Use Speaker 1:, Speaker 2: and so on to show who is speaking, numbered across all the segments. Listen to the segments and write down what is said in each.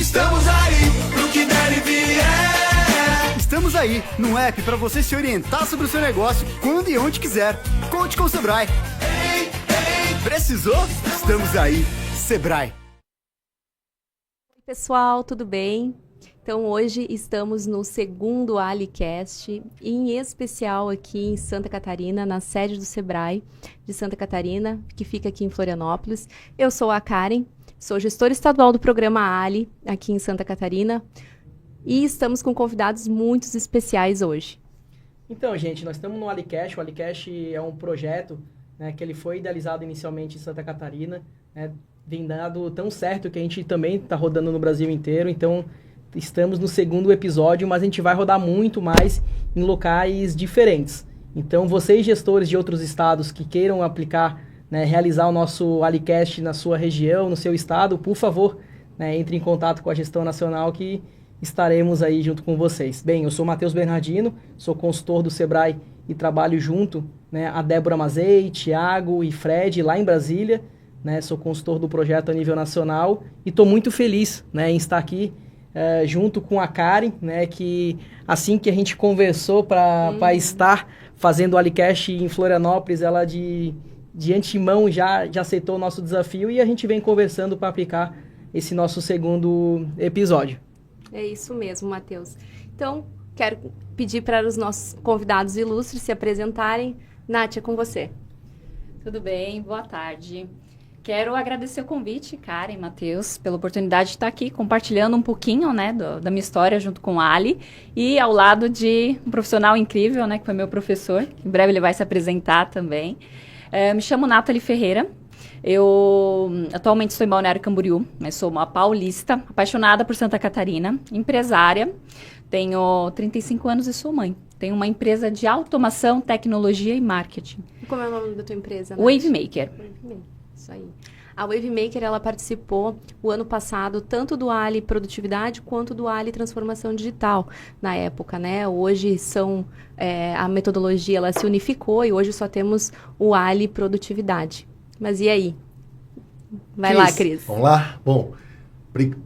Speaker 1: Estamos aí pro que der e vier.
Speaker 2: Estamos aí, num app para você se orientar sobre o seu negócio quando e onde quiser. Conte com o Sebrae.
Speaker 1: Ei, ei.
Speaker 2: Precisou? Estamos aí. Sebrae.
Speaker 3: Oi, pessoal, tudo bem? Então, hoje estamos no segundo AliCast, em especial aqui em Santa Catarina, na sede do Sebrae de Santa Catarina, que fica aqui em Florianópolis. Eu sou a Karen, sou gestora estadual do programa Ali, aqui em Santa Catarina, e estamos com convidados muito especiais hoje.
Speaker 4: Então, gente, nós estamos no AliCast. O AliCast é um projeto, né, que ele foi idealizado inicialmente em Santa Catarina, né, vem dado tão certo que a gente também está rodando no Brasil inteiro, então estamos no segundo episódio, mas a gente vai rodar muito mais em locais diferentes. Então, vocês, gestores de outros estados que queiram aplicar, né, realizar o nosso AliCast na sua região, no seu estado, por favor, né, entre em contato com a gestão nacional que estaremos aí junto com vocês. Bem, eu sou Matheus Bernardino, sou consultor do Sebrae e trabalho junto, né, a Débora Mazei, Thiago e Fred lá em Brasília, né, sou consultor do projeto a nível nacional e estou muito feliz, né, em estar aqui junto com a Karen, né, que assim que a gente conversou para estar fazendo o AliCast em Florianópolis, ela de antemão já aceitou o nosso desafio e a gente vem conversando para aplicar esse nosso segundo episódio.
Speaker 3: É isso mesmo, Matheus. Então, quero pedir para os nossos convidados ilustres se apresentarem. Nath, é com você.
Speaker 5: Tudo bem, boa tarde. Quero agradecer o convite, Karen, Matheus, pela oportunidade de estar aqui compartilhando um pouquinho, né, da minha história junto com o Ali e ao lado de um profissional incrível, né, que foi meu professor, que em breve ele vai se apresentar também. Me chamo Nathalie Ferreira, eu atualmente estou em Balneário Camboriú, mas sou uma paulista, apaixonada por Santa Catarina, empresária, tenho 35 anos e sou mãe. Tenho uma empresa de automação, tecnologia e marketing.
Speaker 3: Como é o nome da tua empresa, Nath?
Speaker 5: Wavemaker.
Speaker 3: Isso aí. A Wavemaker, ela participou o ano passado tanto do Ali Produtividade quanto do Ali Transformação Digital na época, né? Hoje a metodologia ela se unificou e hoje só temos o Ali Produtividade. Mas e aí? Vai lá, Cris.
Speaker 6: Vamos lá? Bom,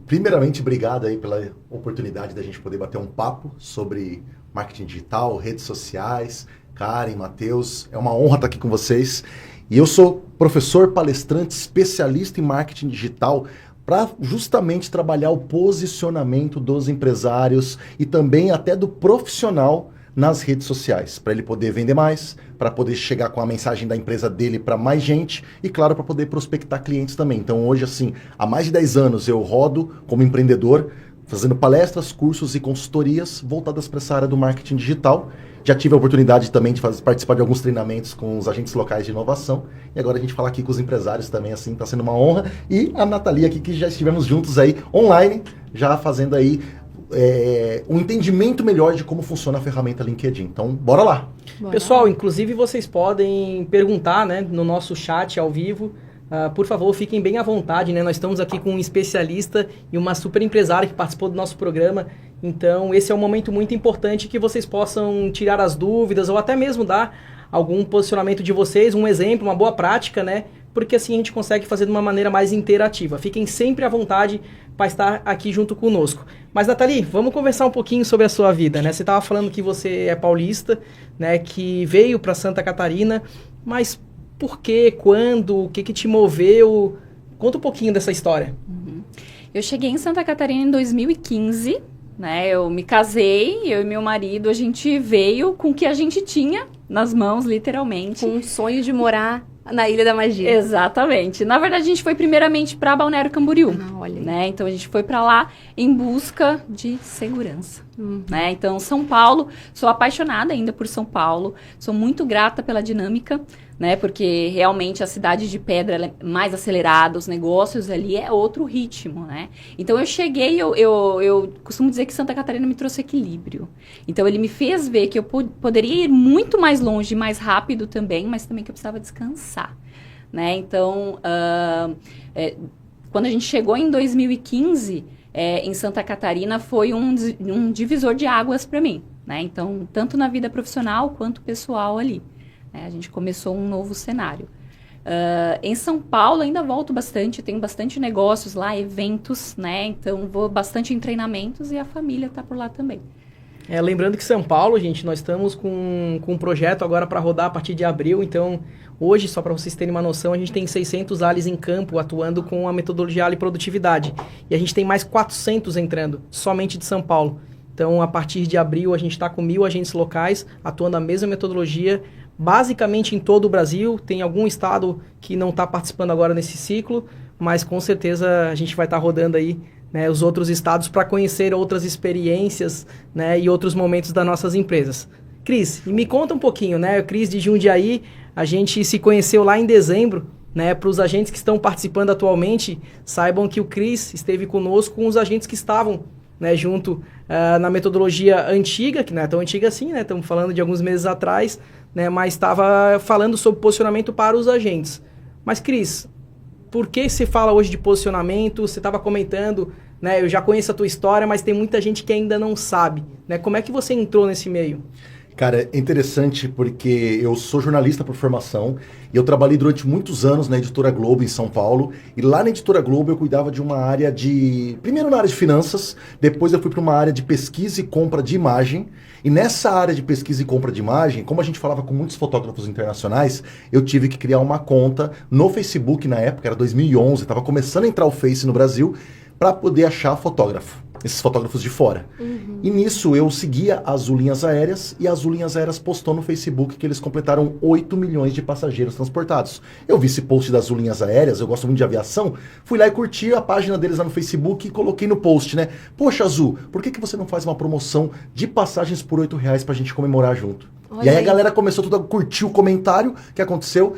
Speaker 6: primeiramente, obrigado aí pela oportunidade da gente poder bater um papo sobre marketing digital, redes sociais. Karen, Matheus, é uma honra estar aqui com vocês. E eu sou professor, palestrante, especialista em marketing digital para justamente trabalhar o posicionamento dos empresários e também até do profissional nas redes sociais, para ele poder vender mais, para poder chegar com a mensagem da empresa dele para mais gente e, claro, para poder prospectar clientes também. Então, hoje, assim, há mais de 10 anos eu rodo como empreendedor, fazendo palestras, cursos e consultorias voltadas para essa área do marketing digital. Já tive a oportunidade também de participar de alguns treinamentos com os agentes locais de inovação. E agora a gente falar aqui com os empresários também, assim, está sendo uma honra. E a Nathalie aqui, que já estivemos juntos aí online, já fazendo aí um entendimento melhor de como funciona a ferramenta LinkedIn. Então, bora lá!
Speaker 4: Pessoal, inclusive vocês podem perguntar, né, no nosso chat ao vivo. Por favor, fiquem bem à vontade, né? Nós estamos aqui com um especialista e uma super empresária que participou do nosso programa. Então, esse é um momento muito importante que vocês possam tirar as dúvidas ou até mesmo dar algum posicionamento de vocês, um exemplo, uma boa prática, né? Porque assim a gente consegue fazer de uma maneira mais interativa. Fiquem sempre à vontade para estar aqui junto conosco. Mas, Nathalie, vamos conversar um pouquinho sobre a sua vida, né? Você estava falando que você é paulista, né? Que veio para Santa Catarina, mas por quê? Quando? O que te moveu? Conta um pouquinho dessa história.
Speaker 5: Eu cheguei em Santa Catarina em 2015, né? Eu me casei, eu e meu marido, a gente veio com o que a gente tinha nas mãos, literalmente.
Speaker 3: Com um sonho de morar na Ilha da Magia.
Speaker 5: Exatamente. Na verdade, a gente foi primeiramente para Balneário Camboriú,
Speaker 3: olha.
Speaker 5: né? Então, a gente foi para lá em busca de segurança, né? Então, São Paulo, sou apaixonada ainda por São Paulo, sou muito grata pela dinâmica, né? Porque realmente a cidade de pedra ela é mais acelerada, os negócios ali é outro ritmo, né? Então, eu cheguei, eu costumo dizer que Santa Catarina me trouxe equilíbrio. Então, ele me fez ver que eu poderia ir muito mais longe, mais rápido também, mas também que eu precisava descansar, né? Então, quando a gente chegou em 2015, em Santa Catarina, foi um divisor de águas para mim, né? Então, tanto na vida profissional quanto pessoal ali. A gente começou um novo cenário. Em São Paulo ainda volto bastante, tenho bastante negócios lá, eventos, né? Então vou bastante em treinamentos e a família tá por lá também.
Speaker 4: Lembrando que São Paulo, gente, nós estamos com um projeto agora para rodar a partir de abril, então hoje, só para vocês terem uma noção, a gente tem 600 ALIs em campo atuando com a metodologia ALI Produtividade e a gente tem mais 400 entrando, somente de São Paulo. Então, a partir de abril, a gente está com 1.000 agentes locais atuando a mesma metodologia, basicamente em todo o Brasil. Tem algum estado que não está participando agora nesse ciclo, mas com certeza a gente vai estar rodando aí, né, os outros estados para conhecer outras experiências, né, e outros momentos das nossas empresas. Cris, e me conta um pouquinho, né? O Cris de Jundiaí, a gente se conheceu lá em dezembro, né? Para os agentes que estão participando atualmente, saibam que o Cris esteve conosco com os agentes que estavam, né, junto na metodologia antiga, que não é tão antiga assim, né? Estamos falando de alguns meses atrás, né? Mas estava falando sobre posicionamento para os agentes. Mas, Cris, por que se fala hoje de posicionamento? Você estava comentando, né? Eu já conheço a tua história, mas tem muita gente que ainda não sabe, né? Como é que você entrou nesse meio?
Speaker 6: Cara, é interessante porque eu sou jornalista por formação e eu trabalhei durante muitos anos na Editora Globo em São Paulo, e lá na Editora Globo eu cuidava de uma área primeiro na área de finanças, depois eu fui para uma área de pesquisa e compra de imagem, e nessa área de pesquisa e compra de imagem, como a gente falava com muitos fotógrafos internacionais, eu tive que criar uma conta no Facebook na época, era 2011, estava começando a entrar o Face no Brasil, para poder achar fotógrafo, esses fotógrafos de fora. Uhum. E nisso eu seguia a Azul Linhas Aéreas, e a Azul Linhas Aéreas postou no Facebook que eles completaram 8 milhões de passageiros transportados. Eu vi esse post das Azul Linhas Aéreas, eu gosto muito de aviação, fui lá e curti a página deles lá no Facebook e coloquei no post, né? Poxa, Azul, por que você não faz uma promoção de passagens por R$8 pra gente comemorar junto? Olha, e aí a galera começou tudo a curtir o comentário, o que aconteceu?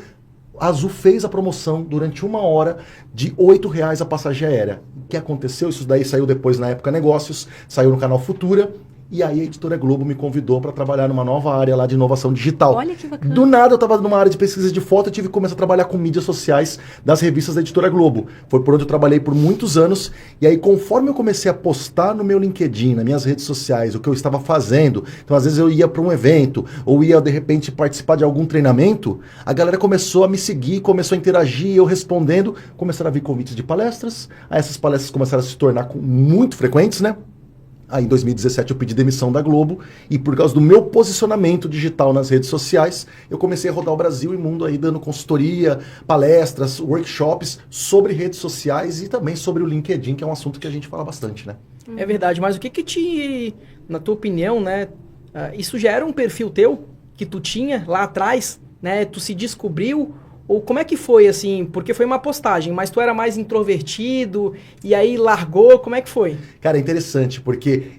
Speaker 6: A Azul fez a promoção durante 1 hora de R$8 a passagem aérea. O que aconteceu? Isso daí saiu depois na Época Negócios, saiu no canal Futura, e aí a Editora Globo me convidou para trabalhar numa nova área lá de inovação digital.
Speaker 3: Olha que bacana.
Speaker 6: Do nada eu estava numa área de pesquisa de foto e tive que começar a trabalhar com mídias sociais das revistas da Editora Globo. Foi por onde eu trabalhei por muitos anos, e aí conforme eu comecei a postar no meu LinkedIn, nas minhas redes sociais, o que eu estava fazendo, então às vezes eu ia para um evento, ou ia de repente participar de algum treinamento, a galera começou a me seguir, começou a interagir, eu respondendo, começaram a vir convites de palestras, aí essas palestras começaram a se tornar muito frequentes, né? Aí em 2017 eu pedi demissão da Globo e por causa do meu posicionamento digital nas redes sociais, eu comecei a rodar o Brasil e mundo aí dando consultoria, palestras, workshops sobre redes sociais e também sobre o LinkedIn, que é um assunto que a gente fala bastante, né?
Speaker 4: É verdade, mas o que na tua opinião, né, isso já era um perfil teu que tu tinha lá atrás, né? Tu se descobriu? Ou como é que foi, assim? Porque foi uma postagem, mas tu era mais introvertido e aí largou, como é que foi?
Speaker 6: Cara, é interessante, porque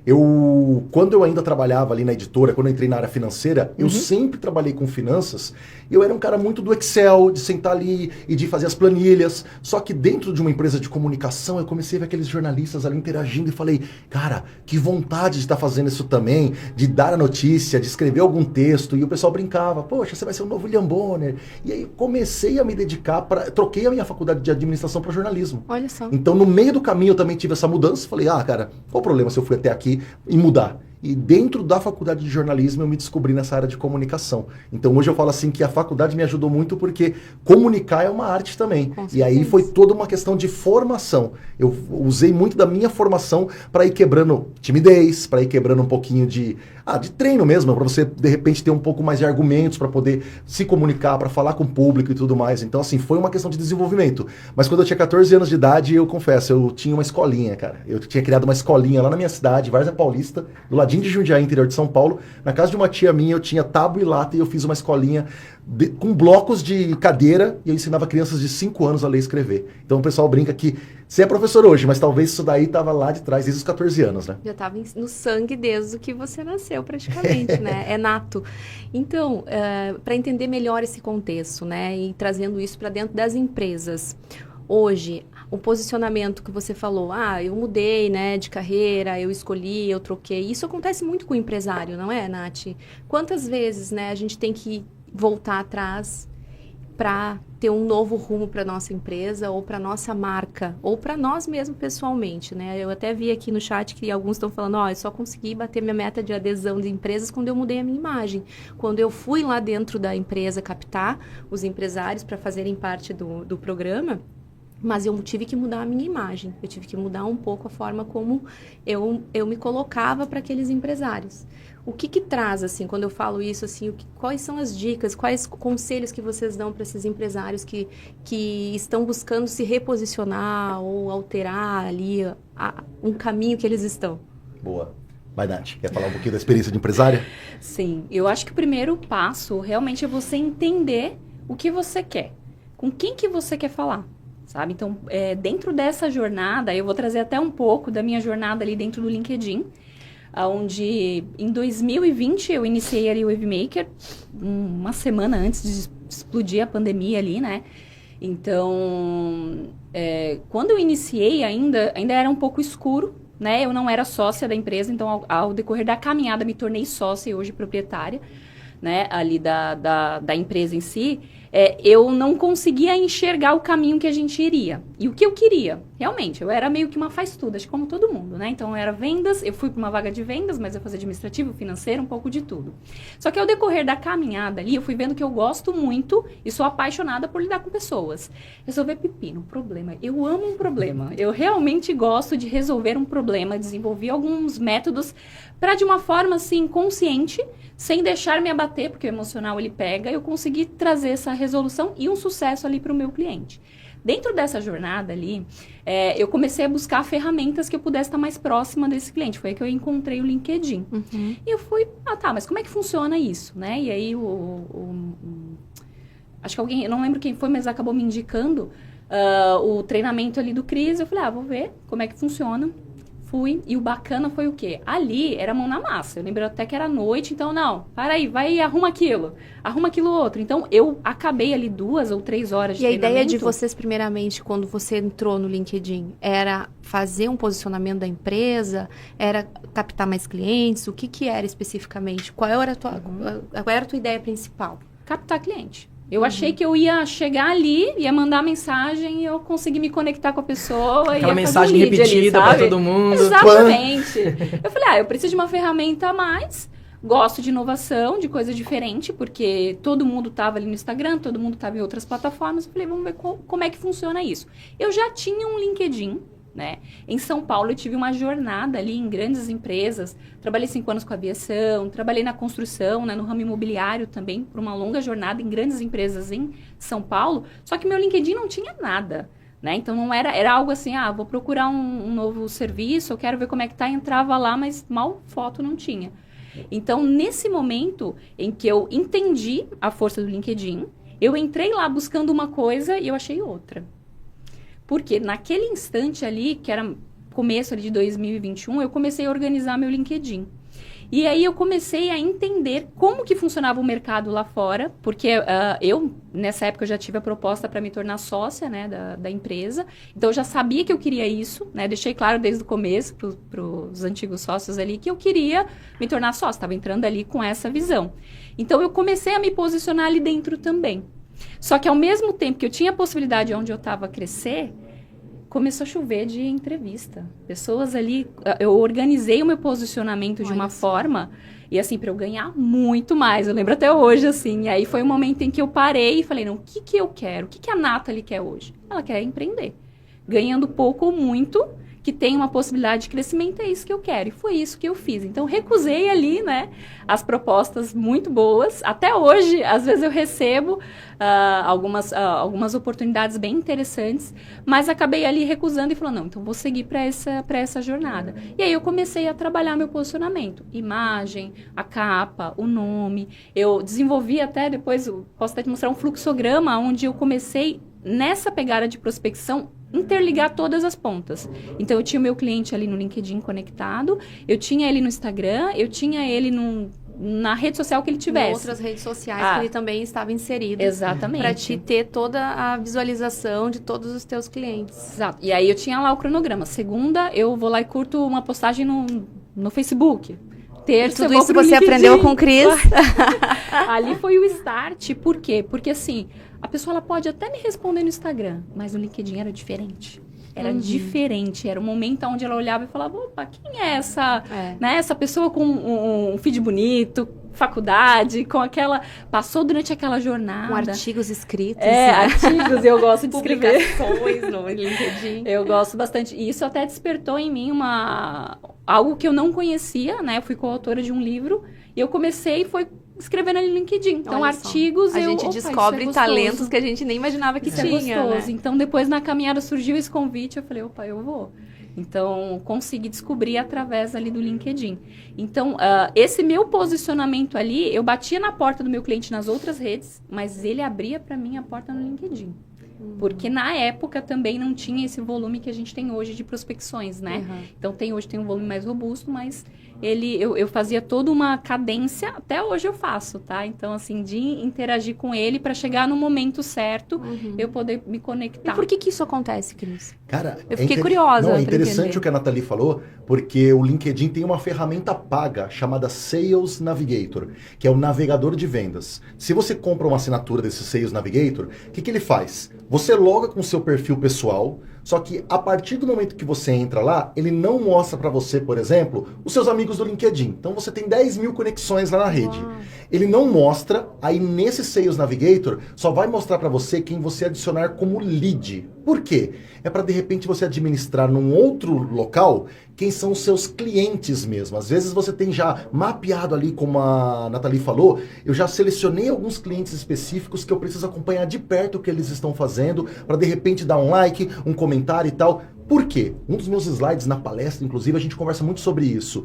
Speaker 6: quando eu ainda trabalhava ali na editora, quando eu entrei na área financeira, eu sempre trabalhei com finanças, e eu era um cara muito do Excel, de sentar ali e de fazer as planilhas, só que dentro de uma empresa de comunicação, eu comecei a ver aqueles jornalistas ali interagindo e falei, cara, que vontade de estar fazendo isso também, de dar a notícia, de escrever algum texto, e o pessoal brincava, poxa, você vai ser o novo William Bonner, e aí comecei a me dedicar, troquei a minha faculdade de administração para jornalismo.
Speaker 3: Olha só.
Speaker 6: Então, no meio do caminho, eu também tive essa mudança. Falei, cara, qual o problema se eu fui até aqui e mudar? E dentro da faculdade de jornalismo, eu me descobri nessa área de comunicação. Então, hoje eu falo assim que a faculdade me ajudou muito porque comunicar é uma arte também. E aí foi toda uma questão de formação. Eu usei muito da minha formação para ir quebrando timidez, para ir quebrando um pouquinho de treino mesmo, para você, de repente, ter um pouco mais de argumentos para poder se comunicar, para falar com o público e tudo mais. Então, assim, foi uma questão de desenvolvimento. Mas quando eu tinha 14 anos de idade, eu confesso, eu tinha uma escolinha, cara. Eu tinha criado uma escolinha lá na minha cidade, Várzea Paulista, do ladinho de Jundiaí, interior de São Paulo. Na casa de uma tia minha, eu tinha tábua e lata e eu fiz uma escolinha com blocos de cadeira e eu ensinava crianças de 5 anos a ler e escrever. Então o pessoal brinca que você é professor hoje, mas talvez isso daí estava lá de trás, desde os 14 anos, né?
Speaker 3: Já estava no sangue desde que você nasceu, praticamente, né? É nato. Então, para entender melhor esse contexto, né? E trazendo isso para dentro das empresas. Hoje, o posicionamento que você falou, eu mudei, né, de carreira, eu escolhi, eu troquei. Isso acontece muito com o empresário, não é, Nath? Quantas vezes, né, a gente tem que voltar atrás, para ter um novo rumo para nossa empresa ou para nossa marca ou para nós mesmos pessoalmente, né? Eu até vi aqui no chat que alguns estão falando, eu só consegui bater minha meta de adesão de empresas quando eu mudei a minha imagem, quando eu fui lá dentro da empresa captar os empresários para fazerem parte do programa. Mas eu tive que mudar a minha imagem, eu tive que mudar um pouco a forma como eu me colocava para aqueles empresários. O que traz, assim, quando eu falo isso, assim, quais são as dicas, quais conselhos que vocês dão para esses empresários que estão buscando se reposicionar ou alterar ali um caminho que eles estão?
Speaker 6: Boa. Vai, Nath, quer falar um pouquinho da experiência de empresária?
Speaker 5: Sim, eu acho que o primeiro passo realmente é você entender o que você quer, com quem que você quer falar. Sabe? Então, dentro dessa jornada, eu vou trazer até um pouco da minha jornada ali dentro do LinkedIn, onde em 2020 eu iniciei ali o Wavemaker, uma semana antes de explodir a pandemia ali, né? Então, quando eu iniciei ainda era um pouco escuro, né? Eu não era sócia da empresa, então ao decorrer da caminhada me tornei sócia e hoje proprietária, né? Ali da empresa em si. Eu não conseguia enxergar o caminho que a gente iria. E o que eu queria? Realmente, eu era meio que uma faz-tudo, acho que como todo mundo, né? Então, era vendas, eu fui para uma vaga de vendas, mas eu fazia administrativo, financeiro, um pouco de tudo. Só que ao decorrer da caminhada ali, eu fui vendo que eu gosto muito e sou apaixonada por lidar com pessoas. Resolver pepino, problema. Eu amo um problema. Eu realmente gosto de resolver um problema, desenvolvi alguns métodos para, de uma forma, assim, consciente, sem deixar me abater, porque o emocional ele pega, eu consegui trazer essa resolução e um sucesso ali para o meu cliente. Dentro dessa jornada ali, eu comecei a buscar ferramentas que eu pudesse estar mais próxima desse cliente. Foi aí que eu encontrei o LinkedIn. Uhum. E eu fui, mas como é que funciona isso, né? E aí, acho que alguém, eu não lembro quem foi, mas acabou me indicando o treinamento ali do Cris. Eu falei, vou ver como é que funciona. Fui, e o bacana foi o quê? Ali era mão na massa. Eu lembro até que era noite, então para aí, vai e arruma aquilo outro. Então, eu acabei ali 2 ou 3 horas de treinamento.
Speaker 3: E a ideia de vocês, primeiramente, quando você entrou no LinkedIn, era fazer um posicionamento da empresa? Era captar mais clientes? O que era especificamente? Qual era a tua ideia principal?
Speaker 5: Captar cliente. Eu achei que eu ia chegar ali, ia mandar mensagem e eu consegui me conectar com a pessoa.
Speaker 4: Aquela
Speaker 5: ia
Speaker 4: mensagem
Speaker 5: fazer um
Speaker 4: repetida
Speaker 5: ali,
Speaker 4: pra todo mundo.
Speaker 5: Exatamente. Eu falei, eu preciso de uma ferramenta a mais. Gosto de inovação, de coisa diferente, porque todo mundo estava ali no Instagram, todo mundo estava em outras plataformas. Eu falei, vamos ver como é que funciona isso. Eu já tinha um LinkedIn, né? Em São Paulo eu tive uma jornada ali em grandes empresas, trabalhei 5 anos com aviação, trabalhei na construção, né, no ramo imobiliário também, por uma longa jornada em grandes empresas em São Paulo, só que meu LinkedIn não tinha nada, né? Então não era algo assim, vou procurar um novo serviço, eu quero ver como é que tá, entrava lá, mas mal foto não tinha. Então nesse momento em que eu entendi a força do LinkedIn, eu entrei lá buscando uma coisa e eu achei outra. Porque naquele instante ali, que era começo ali de 2021, eu comecei a organizar meu LinkedIn. E aí eu comecei a entender como que funcionava o mercado lá fora, porque eu, nessa época, já tive a proposta para me tornar sócia, né, da empresa. Então, eu já sabia que eu queria isso, né? Deixei claro desde o começo para os antigos sócios ali que eu queria me tornar sócia. Estava entrando ali com essa visão. Então, eu comecei a me posicionar ali dentro também. Só que ao mesmo tempo que eu tinha a possibilidade onde eu estava a crescer, começou a chover de entrevista. Pessoas ali, eu organizei o meu posicionamento de uma forma, e assim, para eu ganhar muito mais. Eu lembro até hoje, assim, e aí foi um momento em que eu parei e falei, não, o que eu quero? O que a Nathalie quer hoje? Ela quer empreender. Ganhando pouco ou muito, que tem uma possibilidade de crescimento, é isso que eu quero. E foi isso que eu fiz. Então, recusei ali, né, as propostas muito boas. Até hoje, às vezes eu recebo algumas oportunidades bem interessantes, mas acabei ali recusando e falando, não, então vou seguir para essa jornada. E aí eu comecei a trabalhar meu posicionamento. Imagem, a capa, o nome. Eu desenvolvi até depois, posso até te mostrar um fluxograma, onde eu comecei nessa pegada de prospecção, interligar todas as pontas. Então, eu tinha o meu cliente ali no LinkedIn conectado, eu tinha ele no Instagram, eu tinha ele na rede social que ele tivesse.
Speaker 3: Em outras redes sociais que ele também estava inserido.
Speaker 5: Exatamente.
Speaker 3: Para te ter toda a visualização de todos os teus clientes.
Speaker 5: Exato. E aí, eu tinha lá o cronograma. Segunda, eu vou lá e curto uma postagem no Facebook. terça eu
Speaker 3: Tudo
Speaker 5: vou
Speaker 3: isso
Speaker 5: pro
Speaker 3: você
Speaker 5: LinkedIn.
Speaker 3: aprendeu com o Cris.
Speaker 5: Ali foi o start. Por quê? Porque assim, a pessoa ela pode até me responder no Instagram, mas no LinkedIn era diferente. Era diferente, era um momento onde ela olhava e falava, opa, quem é essa, né, essa pessoa com um feed bonito, faculdade, com aquela... Passou durante aquela jornada.
Speaker 3: Com artigos escritos.
Speaker 5: Artigos, eu gosto de escrever.
Speaker 3: Publicações no LinkedIn.
Speaker 5: Eu gosto bastante. E isso até despertou em mim algo que eu não conhecia, né? Eu fui coautora de um livro e eu comecei escrevendo ali no LinkedIn. Então,
Speaker 3: Olha só.
Speaker 5: artigos...
Speaker 3: A gente descobre
Speaker 5: isso é
Speaker 3: talentos
Speaker 5: gostoso.
Speaker 3: que a gente nem imaginava que
Speaker 5: Isso
Speaker 3: tinha,
Speaker 5: é gostoso.
Speaker 3: né?
Speaker 5: Então, depois na caminhada surgiu esse convite, eu falei, opa, eu vou. Então, consegui descobrir através ali do LinkedIn. Então, esse meu posicionamento ali, eu batia na porta do meu cliente nas outras redes, mas ele abria para mim a porta no LinkedIn. Porque na época também não tinha esse volume que a gente tem hoje de prospecções, né? Então, hoje tem um volume mais robusto, mas eu fazia toda uma cadência, até hoje eu faço, tá? Então, assim, de interagir com ele para chegar no momento certo, eu poder me conectar.
Speaker 3: E por que isso acontece, Cris?
Speaker 6: Cara,
Speaker 3: Eu fiquei curiosa.
Speaker 6: Não, é
Speaker 3: pra
Speaker 6: interessante
Speaker 3: entender.
Speaker 6: o que a Nathalie falou, porque o LinkedIn tem uma ferramenta paga chamada Sales Navigator, que é o navegador de vendas. Se você compra uma assinatura desse Sales Navigator, o que ele faz? Você loga com o seu perfil pessoal, só que a partir do momento que você entra lá, ele não mostra para você, por exemplo, os seus amigos do LinkedIn. Então você tem 10 mil conexões lá na rede. Ele não mostra, aí nesse Sales Navigator, só vai mostrar para você quem você adicionar como lead. Por quê? É para de repente você administrar num outro local quem são os seus clientes mesmo. Às vezes você tem já mapeado ali, como a Nathalie falou, eu já selecionei alguns clientes específicos que eu preciso acompanhar de perto o que eles estão fazendo, para de repente dar um like, um comentário e tal. Por quê? Um dos meus slides na palestra, inclusive, a gente conversa muito sobre isso.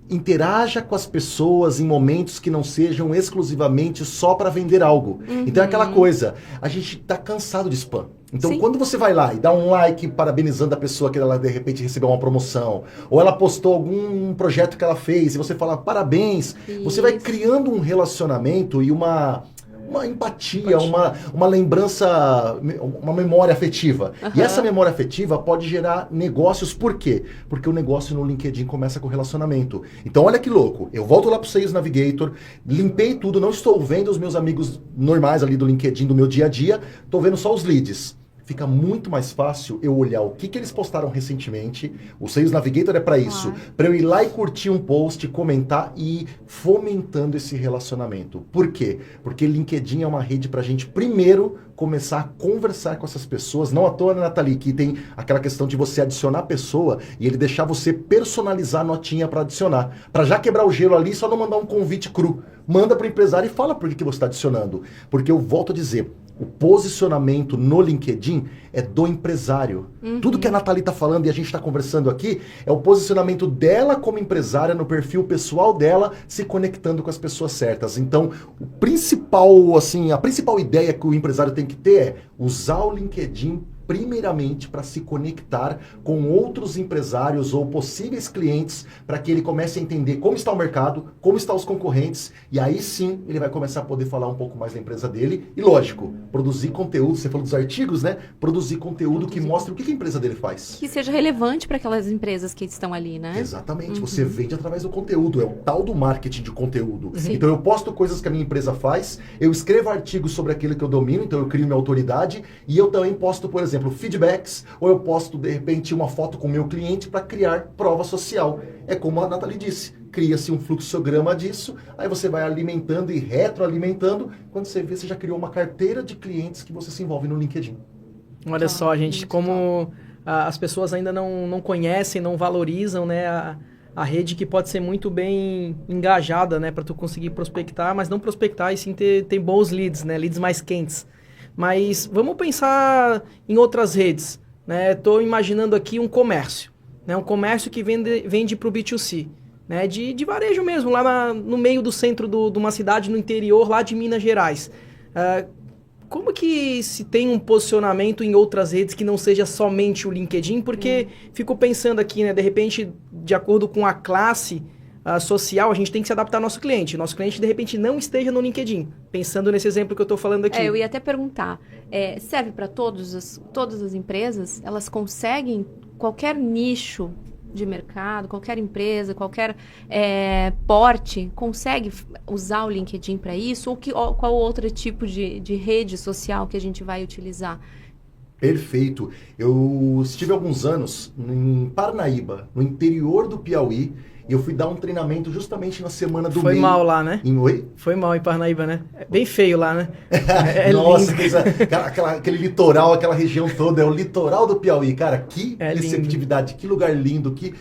Speaker 6: Interaja com as pessoas em momentos que não sejam exclusivamente só para vender algo. Então é aquela coisa, a gente tá cansado de spam. Então,
Speaker 3: Sim.
Speaker 6: quando você vai lá e dá um like parabenizando a pessoa que ela de repente recebeu uma promoção, ou ela postou algum projeto que ela fez e você fala parabéns, você vai criando um relacionamento e uma empatia, uma lembrança, uma memória afetiva. E essa memória afetiva pode gerar negócios. Por quê? Porque o negócio no LinkedIn começa com relacionamento. Então, olha que louco. Eu volto lá pro Sales Navigator, limpei tudo, não estou vendo os meus amigos normais ali do LinkedIn do meu dia a dia, estou vendo só os leads. Fica muito mais fácil eu olhar o que eles postaram recentemente. O Sales Navigator é para isso. Para eu ir lá e curtir um post, comentar e ir fomentando esse relacionamento. Por quê? Porque LinkedIn é uma rede para a gente, primeiro, começar a conversar com essas pessoas. Não à toa, Nathalie, que tem aquela questão de você adicionar a pessoa e ele deixar você personalizar a notinha para adicionar. Para já quebrar o gelo ali, só não mandar um convite cru. Manda para o empresário e fala por que você está adicionando. Porque eu volto a dizer, o posicionamento no LinkedIn é do empresário. Tudo que a Nathalie está falando e a gente está conversando aqui é o posicionamento dela como empresária no perfil pessoal dela, se conectando com as pessoas certas. Então, o principal, assim, a principal ideia que o empresário tem que ter é usar o LinkedIn primeiramente para se conectar com outros empresários ou possíveis clientes, para que ele comece a entender como está o mercado, como estão os concorrentes, e aí sim ele vai começar a poder falar um pouco mais da empresa dele e, lógico, produzir conteúdo. Você falou dos artigos, né? Produzir conteúdo que mostre o que a empresa dele faz.
Speaker 3: Que seja relevante para aquelas empresas que estão ali, né?
Speaker 6: Exatamente. Você vende através do conteúdo. É o tal do marketing de conteúdo. Então eu posto coisas que a minha empresa faz, eu escrevo artigos sobre aquilo que eu domino, então eu crio minha autoridade, e eu também posto, por exemplo, feedbacks, ou eu posto, de repente, uma foto com o meu cliente para criar prova social. É como a Nathalie disse, cria-se um fluxograma disso, aí você vai alimentando e retroalimentando, quando você vê, você já criou uma carteira de clientes que você se envolve no LinkedIn.
Speaker 4: Olha só, gente, como as pessoas ainda não conhecem, não valorizam, né, a rede que pode ser muito bem engajada, né, para tu conseguir prospectar, mas não prospectar e sim ter bons leads, né, leads mais quentes. Mas vamos pensar em outras redes, né? Estou imaginando aqui um comércio, né? Um comércio que vende para o B2C, né? De varejo mesmo, lá no meio do centro de uma cidade no interior, lá de Minas Gerais. Como que se tem um posicionamento em outras redes que não seja somente o LinkedIn? Porque fico pensando aqui, né? De repente, de acordo com a classe social, a gente tem que se adaptar ao nosso cliente. Nosso cliente, de repente, não esteja no LinkedIn. Pensando nesse exemplo que eu estou falando aqui.
Speaker 3: Eu ia até perguntar, serve para todas as empresas? Elas conseguem qualquer nicho de mercado, qualquer empresa, qualquer porte consegue usar o LinkedIn para isso? Ou qual outro tipo de rede social que a gente vai utilizar?
Speaker 6: Perfeito. Eu estive alguns anos em Parnaíba, no interior do Piauí, e eu fui dar um treinamento justamente na semana do
Speaker 4: Foi
Speaker 6: MEI.
Speaker 4: mal lá, né?
Speaker 6: Oi?
Speaker 4: Foi mal em Parnaíba, né? É bem feio lá, né?
Speaker 6: Nossa,
Speaker 4: lindo.
Speaker 6: aquele litoral, aquela região toda, é o litoral do Piauí. Cara, que
Speaker 4: É lindo.
Speaker 6: receptividade, que lugar lindo, que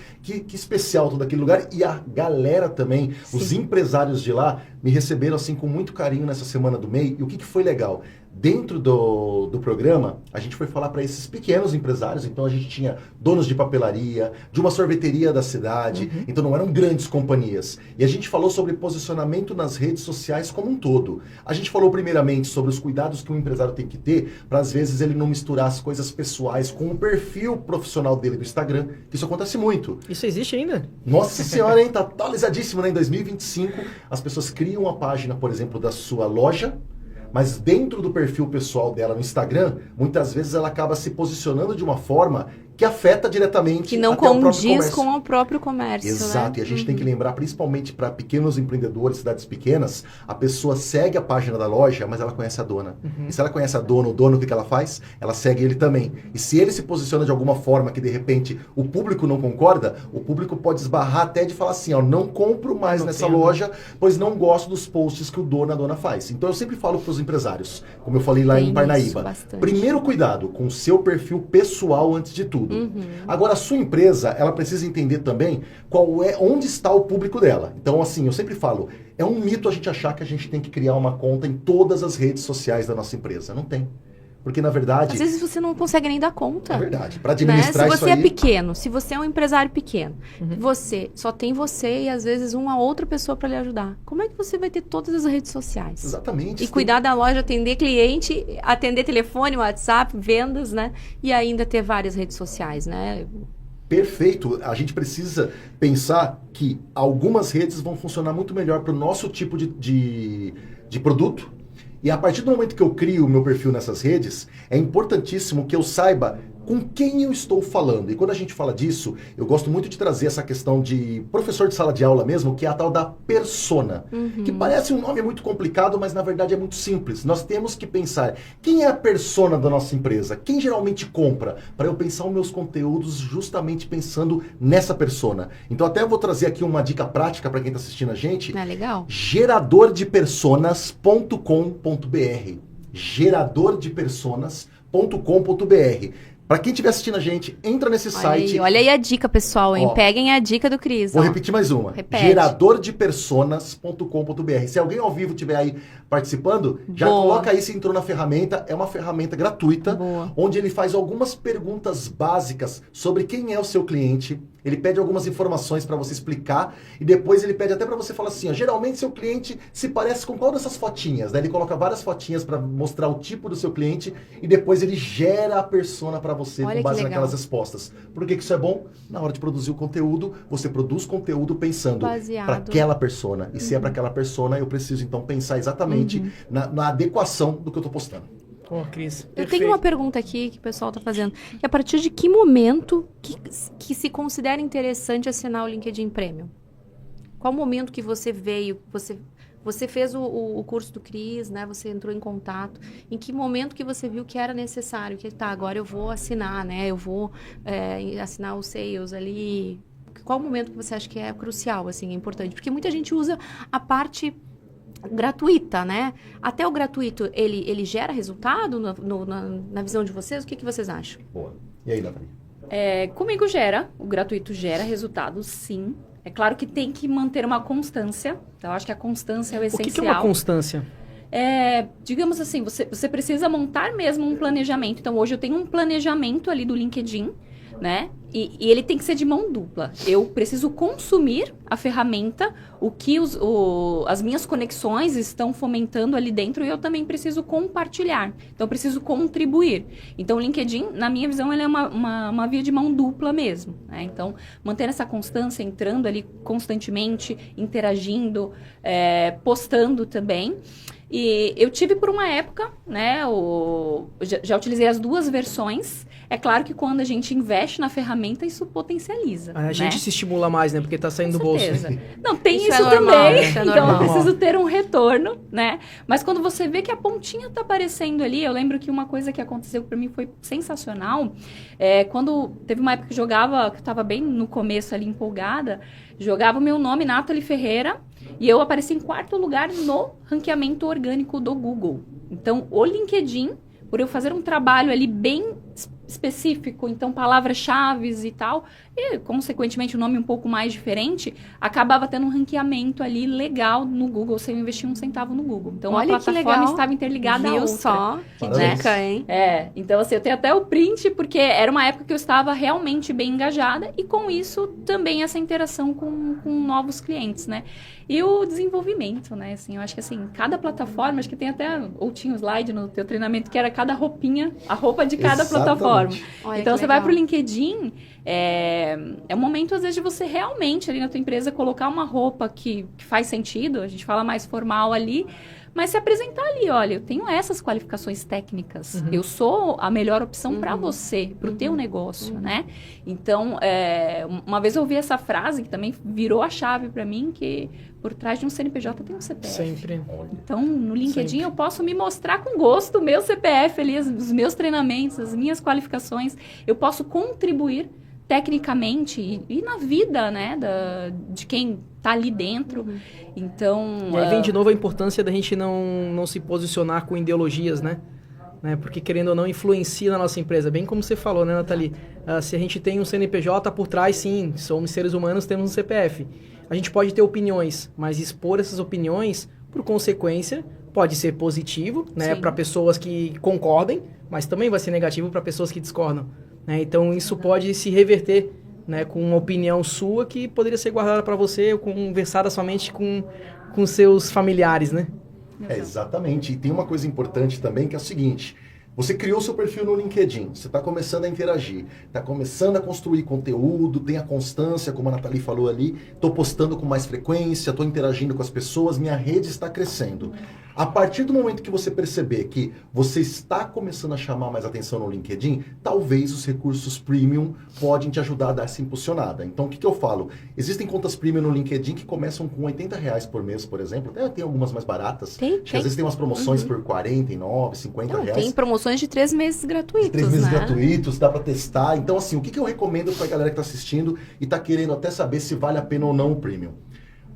Speaker 6: especial todo aquele lugar. E a galera também, os empresários de lá, me receberam assim com muito carinho nessa semana do MEI. E o que foi legal? Dentro do programa, a gente foi falar para esses pequenos empresários, então a gente tinha donos de papelaria, de uma sorveteria da cidade, então não eram grandes companhias. E a gente falou sobre posicionamento nas redes sociais como um todo. A gente falou primeiramente sobre os cuidados que um empresário tem que ter para às vezes ele não misturar as coisas pessoais com o perfil profissional dele do Instagram, que isso acontece muito.
Speaker 4: Isso existe ainda?
Speaker 6: Nossa senhora, hein? Tá atualizadíssimo, né? Em 2025, as pessoas criam a página, por exemplo, da sua loja, mas dentro do perfil pessoal dela no Instagram, muitas vezes ela acaba se posicionando de uma forma que afeta diretamente
Speaker 3: Que não
Speaker 6: até o próprio
Speaker 3: condiz
Speaker 6: comércio.
Speaker 3: com o próprio comércio,
Speaker 6: Exato,
Speaker 3: né?
Speaker 6: e a gente tem que lembrar, principalmente para pequenos empreendedores, cidades pequenas, a pessoa segue a página da loja, mas ela conhece a dona. E se ela conhece a dona, o dono, o que ela faz? Ela segue ele também. E se ele se posiciona de alguma forma que, de repente, o público não concorda, o público pode esbarrar até de falar assim, ó, não compro mais nessa loja, pois não gosto dos posts que o dono, a dona faz. Então eu sempre falo para os empresários, como eu falei lá
Speaker 3: Tem
Speaker 6: em
Speaker 3: isso
Speaker 6: Parnaíba,
Speaker 3: bastante.
Speaker 6: primeiro cuidado com o seu perfil pessoal antes de tudo. Agora, a sua empresa, ela precisa entender também onde está o público dela. Então, assim, eu sempre falo, é um mito a gente achar que a gente tem que criar uma conta em todas as redes sociais da nossa empresa. Não tem. Porque, na verdade...
Speaker 3: Às vezes você não consegue nem dar conta.
Speaker 6: É verdade. Para
Speaker 3: Né?
Speaker 6: administrar
Speaker 3: Se
Speaker 6: isso
Speaker 3: você
Speaker 6: aí...
Speaker 3: é pequeno, se você é um empresário pequeno, só tem você e às vezes uma outra pessoa para lhe ajudar. Como é que você vai ter todas as redes sociais?
Speaker 6: Exatamente.
Speaker 3: E cuidar da loja, atender cliente, atender telefone, WhatsApp, vendas, né? E ainda ter várias redes sociais, né?
Speaker 6: Perfeito. A gente precisa pensar que algumas redes vão funcionar muito melhor para o nosso tipo de produto. E a partir do momento que eu crio o meu perfil nessas redes, é importantíssimo que eu saiba com quem eu estou falando. E quando a gente fala disso, eu gosto muito de trazer essa questão de professor de sala de aula mesmo, que é a tal da persona. Que parece um nome muito complicado, mas na verdade é muito simples. Nós temos que pensar, quem é a persona da nossa empresa? Quem geralmente compra? Para eu pensar os meus conteúdos justamente pensando nessa persona. Então até eu vou trazer aqui uma dica prática para quem está assistindo a gente.
Speaker 3: Não é legal?
Speaker 6: Geradordepersonas.com.br geradordepersonas.com.br. Para quem estiver assistindo a gente, entra nesse site.
Speaker 3: Olha aí a dica, pessoal, hein?
Speaker 6: Ó,
Speaker 3: Peguem a dica do Cris.
Speaker 6: Vou
Speaker 3: ó.
Speaker 6: repetir mais uma.
Speaker 3: Repete.
Speaker 6: Geradordepersonas.com.br. Se alguém ao vivo estiver aí participando, já
Speaker 3: Boa.
Speaker 6: coloca aí se entrou na ferramenta. É uma ferramenta gratuita,
Speaker 3: Boa.
Speaker 6: onde ele faz algumas perguntas básicas sobre quem é o seu cliente. Ele pede algumas informações para você explicar e depois ele pede até para você falar assim, ó, geralmente seu cliente se parece com qual dessas fotinhas? Daí ele coloca várias fotinhas para mostrar o tipo do seu cliente e depois ele gera a persona para você
Speaker 3: Olha
Speaker 6: com
Speaker 3: que
Speaker 6: base
Speaker 3: legal.
Speaker 6: naquelas respostas. Por que isso é bom? Na hora de produzir o conteúdo, você produz conteúdo pensando
Speaker 3: Baseado.
Speaker 6: para aquela persona. E se é para aquela persona, eu preciso então pensar exatamente na adequação do que eu estou postando.
Speaker 4: Ó, Cris,
Speaker 3: Eu
Speaker 4: perfeito.
Speaker 3: tenho uma pergunta aqui que o pessoal está fazendo. E a partir de que momento que se considera interessante assinar o LinkedIn Premium? Qual momento que você veio, você fez o curso do Cris, né? Você entrou em contato. Em que momento que você viu que era necessário? Que tá, agora eu vou assinar, né? Eu vou assinar o Sales ali. Qual momento que você acha que é crucial, assim, é importante? Porque muita gente usa a parte gratuita, né? Até o gratuito, ele gera resultado na visão de vocês? O que vocês acham?
Speaker 6: Boa. E aí, Nathalie?
Speaker 5: Comigo o gratuito gera resultados, sim. É claro que tem que manter uma constância. Então, eu acho que a constância é o
Speaker 4: O
Speaker 5: essencial.
Speaker 4: que é uma constância?
Speaker 5: Digamos assim, você precisa montar mesmo um planejamento. Então, hoje eu tenho um planejamento ali do LinkedIn, né? E ele tem que ser de mão dupla. Eu preciso consumir a ferramenta, o que as minhas conexões estão fomentando ali dentro, e eu também preciso compartilhar. Então, eu preciso contribuir. Então, o LinkedIn, na minha visão, ele é uma via de mão dupla mesmo, né? Então, manter essa constância, entrando ali constantemente, interagindo, postando também. E eu tive por uma época, né, já utilizei as duas versões. É claro que quando a gente investe na ferramenta, isso potencializa.
Speaker 4: A gente se estimula mais, né? Porque tá saindo do bolso.
Speaker 5: Não, tem
Speaker 3: Isso
Speaker 5: isso,
Speaker 3: é normal,
Speaker 5: também.
Speaker 3: isso é
Speaker 5: Então, eu
Speaker 3: normal.
Speaker 5: preciso ter um retorno, né? Mas quando você vê que a pontinha tá aparecendo ali, eu lembro que uma coisa que aconteceu para mim foi sensacional. Quando teve uma época que eu tava bem no começo ali, empolgada, jogava o meu nome, Nathalie Ferreira, e eu apareci em 4º lugar no ranqueamento orgânico do Google. Então, o LinkedIn, por eu fazer um trabalho ali bem específico, então palavras-chave e tal, e consequentemente um nome um pouco mais diferente, acabava tendo um ranqueamento ali legal no Google, sem eu investir um centavo no Google. Então,
Speaker 3: Olha
Speaker 5: a
Speaker 3: que
Speaker 5: plataforma
Speaker 3: legal.
Speaker 5: estava interligada à
Speaker 3: Viu
Speaker 5: outra.
Speaker 3: só? Que
Speaker 6: Parabéns.
Speaker 3: dica, hein?
Speaker 5: Então assim, eu tenho até o print, porque era uma época que eu estava realmente bem engajada, e com isso também essa interação com novos clientes, né? E o desenvolvimento, né? Assim, eu acho que assim, cada plataforma, acho que tem até, ou tinha um slide no teu treinamento, que era cada roupinha, a roupa de cada
Speaker 6: Exatamente.
Speaker 5: plataforma.
Speaker 3: Olha
Speaker 5: Então
Speaker 3: que
Speaker 5: você vai
Speaker 3: legal.
Speaker 5: pro LinkedIn, é um momento às vezes de você realmente ali na tua empresa colocar uma roupa que faz sentido, a gente fala mais formal ali, mas se apresentar ali, olha, eu tenho essas qualificações técnicas, eu sou a melhor opção para você, para o teu negócio, né? Então, uma vez eu ouvi essa frase que também virou a chave para mim, que por trás de um CNPJ tem um CPF.
Speaker 4: Sempre.
Speaker 5: Então, no LinkedIn
Speaker 4: Sempre.
Speaker 5: eu posso me mostrar com gosto o meu CPF ali, os meus treinamentos, as minhas qualificações. Eu posso contribuir tecnicamente e na vida, né, de quem tá ali dentro. Então...
Speaker 4: E aí vem de novo a importância da gente não se posicionar com ideologias, né? Porque, querendo ou não, influencia na nossa empresa. Bem como você falou, né, Nathalie? Se a gente tem um CNPJ por trás, sim, somos seres humanos, temos um CPF. A gente pode ter opiniões, mas expor essas opiniões, por consequência, pode ser positivo, né, para pessoas que concordem, mas também vai ser negativo para pessoas que discordam. Né? Então, isso pode se reverter, né, com uma opinião sua que poderia ser guardada para você ou conversada somente com seus familiares, né?
Speaker 6: Exatamente. E tem uma coisa importante também que é o seguinte: você criou seu perfil no LinkedIn, você está começando a interagir, está começando a construir conteúdo, tem a constância, como a Nathalie falou ali, estou postando com mais frequência, estou interagindo com as pessoas, minha rede está crescendo. A partir do momento que você perceber que você está começando a chamar mais atenção no LinkedIn, talvez os recursos premium podem te ajudar a dar essa impulsionada. Então, o que eu falo? Existem contas premium no LinkedIn que começam com R$80 por mês, por exemplo. Até tem algumas mais baratas. Acho que às vezes tem umas promoções por R$49, R$50.
Speaker 3: Tem promoções de 3 meses gratuitos,
Speaker 6: 3 meses
Speaker 3: né?
Speaker 6: gratuitos, dá pra testar. Então, assim, o que eu recomendo pra galera que tá assistindo e tá querendo até saber se vale a pena ou não o premium?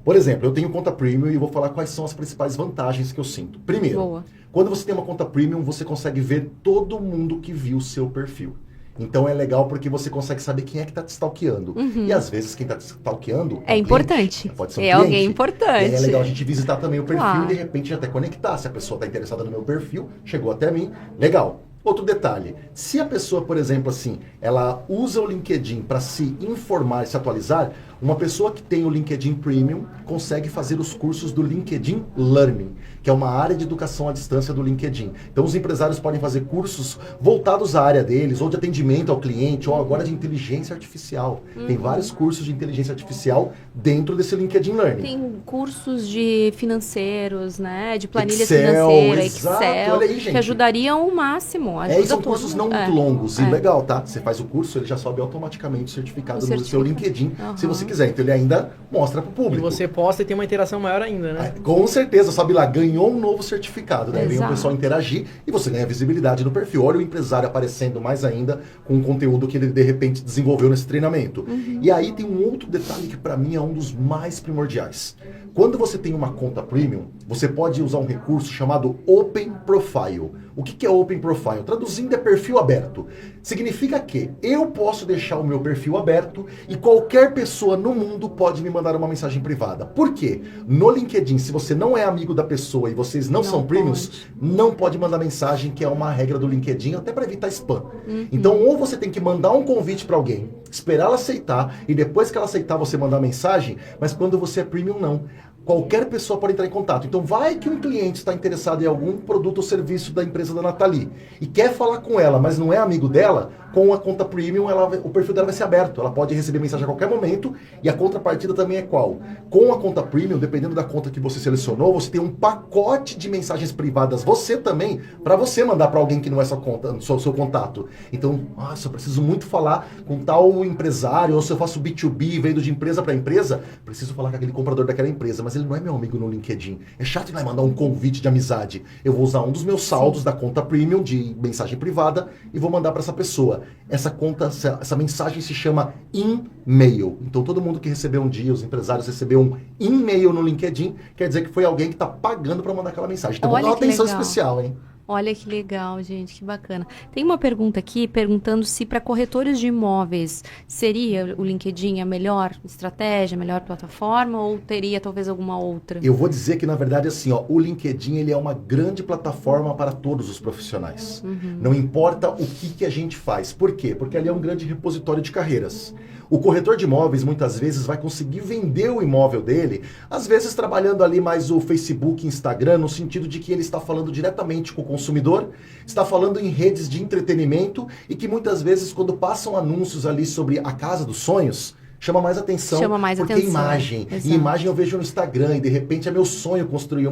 Speaker 6: Por exemplo, eu tenho conta premium e vou falar quais são as principais vantagens que eu sinto. Primeiro,
Speaker 3: Boa.
Speaker 6: quando você tem uma conta premium, você consegue ver todo mundo que viu o seu perfil. Então é legal porque você consegue saber quem é que está te stalkeando. E às vezes quem está te stalkeando
Speaker 3: É
Speaker 6: um
Speaker 3: importante.
Speaker 6: cliente, pode ser um
Speaker 3: É
Speaker 6: cliente.
Speaker 3: alguém
Speaker 6: E
Speaker 3: importante.
Speaker 6: aí é legal a gente visitar também o perfil
Speaker 3: Claro.
Speaker 6: e de repente até conectar. Se a pessoa está interessada no meu perfil, chegou até mim, legal. Outro detalhe, se a pessoa, por exemplo, assim, ela usa o LinkedIn para se informar e se atualizar, uma pessoa que tem o LinkedIn Premium consegue fazer os cursos do LinkedIn Learning, que é uma área de educação à distância do LinkedIn. Então os empresários podem fazer cursos voltados à área deles, ou de atendimento ao cliente, ou agora de inteligência artificial. Tem vários cursos de inteligência artificial dentro desse LinkedIn Learning.
Speaker 3: Tem cursos de financeiros, né? De planilha
Speaker 6: Excel,
Speaker 3: financeira,
Speaker 6: exato,
Speaker 3: Excel,
Speaker 6: olha aí, gente.
Speaker 3: que ajudariam o máximo.
Speaker 6: E
Speaker 3: Ajuda
Speaker 6: são
Speaker 3: todo
Speaker 6: cursos
Speaker 3: mundo.
Speaker 6: não muito longos e
Speaker 3: É.
Speaker 6: legal, tá? Você faz o curso, ele já sobe automaticamente o certificado
Speaker 3: O
Speaker 6: no seu
Speaker 3: certificado.
Speaker 6: LinkedIn, se
Speaker 3: Aham.
Speaker 6: você quiser. Então ele ainda mostra para o
Speaker 4: E
Speaker 6: público.
Speaker 4: você posta e tem uma interação maior ainda, né?
Speaker 6: Com certeza, sabe lá, ganhou um novo certificado, né? Vem o
Speaker 3: Exato.
Speaker 6: pessoal interagir e você ganha visibilidade no perfil. Olha o empresário aparecendo mais ainda com o conteúdo que ele de repente desenvolveu nesse treinamento. E aí tem um outro detalhe que para mim é um dos mais primordiais. Quando você tem uma conta premium, você pode usar um recurso chamado Open Profile. O que é Open Profile? Traduzindo é perfil aberto. Significa que eu posso deixar o meu perfil aberto e qualquer pessoa no mundo pode me mandar uma mensagem privada. Por quê? No LinkedIn, se você não é amigo da pessoa e vocês não são premiums, não pode mandar mensagem, que é uma regra do LinkedIn, até para evitar spam. Então, ou você tem que mandar um convite para alguém, esperar ela aceitar, e depois que ela aceitar você mandar mensagem, mas quando você é premium, não. Qualquer pessoa pode entrar em contato. Então, vai que um cliente está interessado em algum produto ou serviço da empresa da Nathalie e quer falar com ela, mas não é amigo dela, com a conta premium, o perfil dela vai ser aberto. Ela pode receber mensagem a qualquer momento e a contrapartida também é qual? Com a conta premium, dependendo da conta que você selecionou, você tem um pacote de mensagens privadas, você também, para você mandar para alguém que não é sua conta, seu contato. Então, nossa, eu preciso muito falar com tal empresário, ou se eu faço B2B, vendo de empresa para empresa, preciso falar com aquele comprador daquela empresa, mas ele não é meu amigo no LinkedIn. É chato ele vai mandar um convite de amizade. Eu vou usar um dos meus saldos da conta premium de mensagem privada e vou mandar para essa pessoa. Essa conta, essa mensagem se chama e-mail. Então todo mundo que recebeu um dia, os empresários recebeu um e-mail no LinkedIn, quer dizer que foi alguém que está pagando para mandar aquela mensagem. Então vamos dar uma atenção especial, hein?
Speaker 3: Olha que legal, gente, que bacana. Tem uma pergunta aqui perguntando se para corretores de imóveis seria o LinkedIn a melhor estratégia, a melhor plataforma ou teria talvez alguma outra?
Speaker 6: Eu vou dizer que na verdade assim, ó, o LinkedIn ele é uma grande plataforma para todos os profissionais. Não importa o que a gente faz. Por quê? Porque ali é um grande repositório de carreiras. O corretor de imóveis muitas vezes vai conseguir vender o imóvel dele, às vezes trabalhando ali mais o Facebook, Instagram, no sentido de que ele está falando diretamente com o consumidor, está falando em redes de entretenimento e que muitas vezes quando passam anúncios ali sobre a casa dos sonhos, chama mais atenção, porque é imagem.
Speaker 3: Exato.
Speaker 6: E imagem eu vejo no Instagram e de repente é meu sonho construir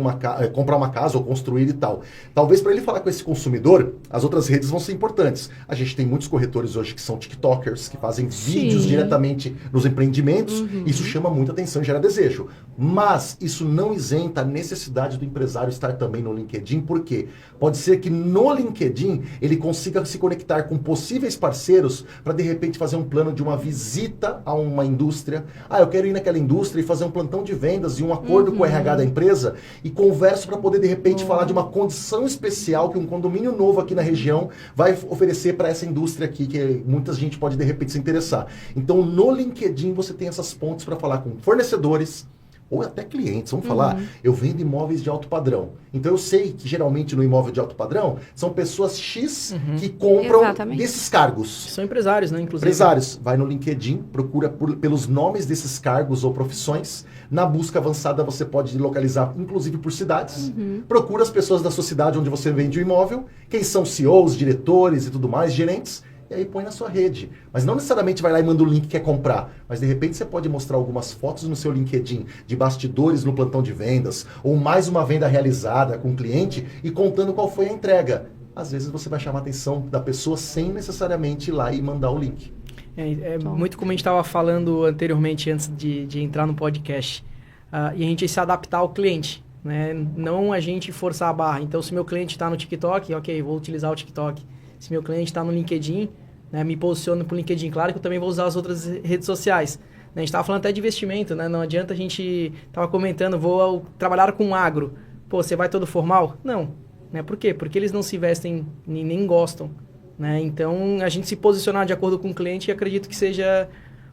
Speaker 6: comprar uma casa ou construir e tal. Talvez para ele falar com esse consumidor, as outras redes vão ser importantes. A gente tem muitos corretores hoje que são TikTokers, que fazem vídeos diretamente nos empreendimentos. Isso chama muita atenção e gera desejo. Mas isso não isenta a necessidade do empresário estar também no LinkedIn, porque pode ser que no LinkedIn ele consiga se conectar com possíveis parceiros para de repente fazer um plano de uma visita a uma indústria. Eu quero ir naquela indústria e fazer um plantão de vendas e um acordo com o RH da empresa e converso para poder de repente falar de uma condição especial que um condomínio novo aqui na região vai oferecer para essa indústria aqui, que muita gente pode de repente se interessar. Então no LinkedIn você tem essas pontes para falar com fornecedores, ou até clientes, vamos falar, eu vendo imóveis de alto padrão. Então eu sei que geralmente no imóvel de alto padrão são pessoas X que compram desses cargos.
Speaker 4: São empresários, né, inclusive.
Speaker 6: Empresários. Vai no LinkedIn, procura pelos nomes desses cargos ou profissões. Na busca avançada você pode localizar, inclusive por cidades. Procura as pessoas da sua cidade onde você vende o imóvel, quem são CEOs, diretores e tudo mais, gerentes, e aí põe na sua rede. Mas não necessariamente vai lá e manda o link que quer comprar. Mas de repente você pode mostrar algumas fotos no seu LinkedIn de bastidores no plantão de vendas, ou mais uma venda realizada com o cliente e contando qual foi a entrega. Às vezes você vai chamar a atenção da pessoa sem necessariamente ir lá e mandar o link.
Speaker 4: É muito como a gente estava falando anteriormente, antes de entrar no podcast. E a gente se adaptar ao cliente, né? Não a gente forçar a barra. Então, se meu cliente está no TikTok, ok, vou utilizar o TikTok. Se meu cliente está no LinkedIn, né, me posiciono para o LinkedIn. Claro que eu também vou usar as outras redes sociais. Né? A gente estava falando até de investimento, né? Não adianta a gente... Estava comentando, vou trabalhar com agro. Pô, você vai todo formal? Não. Né? Por quê? Porque eles não se vestem nem gostam. Né? Então, a gente se posicionar de acordo com o cliente, acredito que seja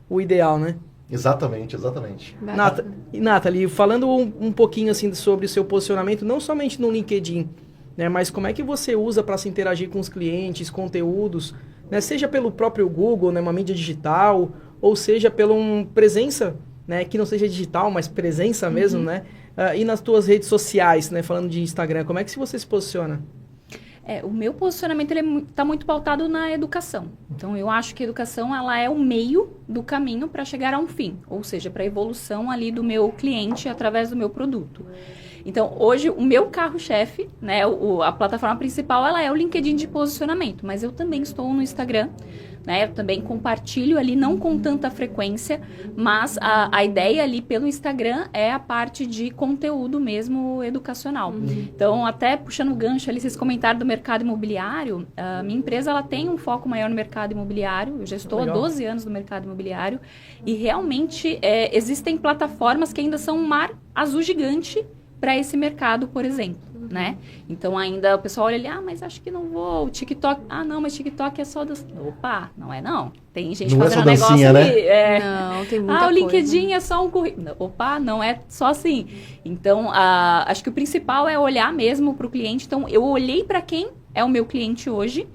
Speaker 4: o ideal, né?
Speaker 6: Exatamente.
Speaker 4: Nathalie, falando um pouquinho assim sobre o seu posicionamento, não somente no LinkedIn, né, mas como é que você usa para se interagir com os clientes, conteúdos, né, seja pelo próprio Google, né, uma mídia digital, ou seja pela presença, né, que não seja digital, mas presença mesmo, né, e nas tuas redes sociais, né, falando de Instagram, como é que você se posiciona?
Speaker 5: O meu posicionamento está muito pautado na educação. Então, eu acho que a educação ela é o meio do caminho para chegar a um fim, ou seja, para a evolução ali do meu cliente através do meu produto. Então, hoje, o meu carro-chefe, né, a plataforma principal, ela é o LinkedIn de posicionamento, mas eu também estou no Instagram, né, eu também compartilho ali, não com tanta frequência, mas a ideia ali pelo Instagram é a parte de conteúdo mesmo educacional. Então, até puxando o gancho ali, vocês comentaram do mercado imobiliário, a minha empresa ela tem um foco maior no mercado imobiliário, eu já estou há 12 anos no mercado imobiliário, e realmente existem plataformas que ainda são um mar azul gigante para esse mercado, por exemplo, né? Então, ainda o pessoal olha ali, mas acho que não vou, o TikTok, não, mas TikTok é só dança. Opa, não é não. Tem gente
Speaker 6: não
Speaker 5: fazendo
Speaker 6: é só dancinha,
Speaker 5: negócio ali.
Speaker 6: Né?
Speaker 3: Não, tem muita
Speaker 5: o LinkedIn
Speaker 3: coisa.
Speaker 5: é só um currículo. Opa, não é só assim. Então, acho que o principal é olhar mesmo para o cliente. Então, eu olhei para quem é o meu cliente hoje,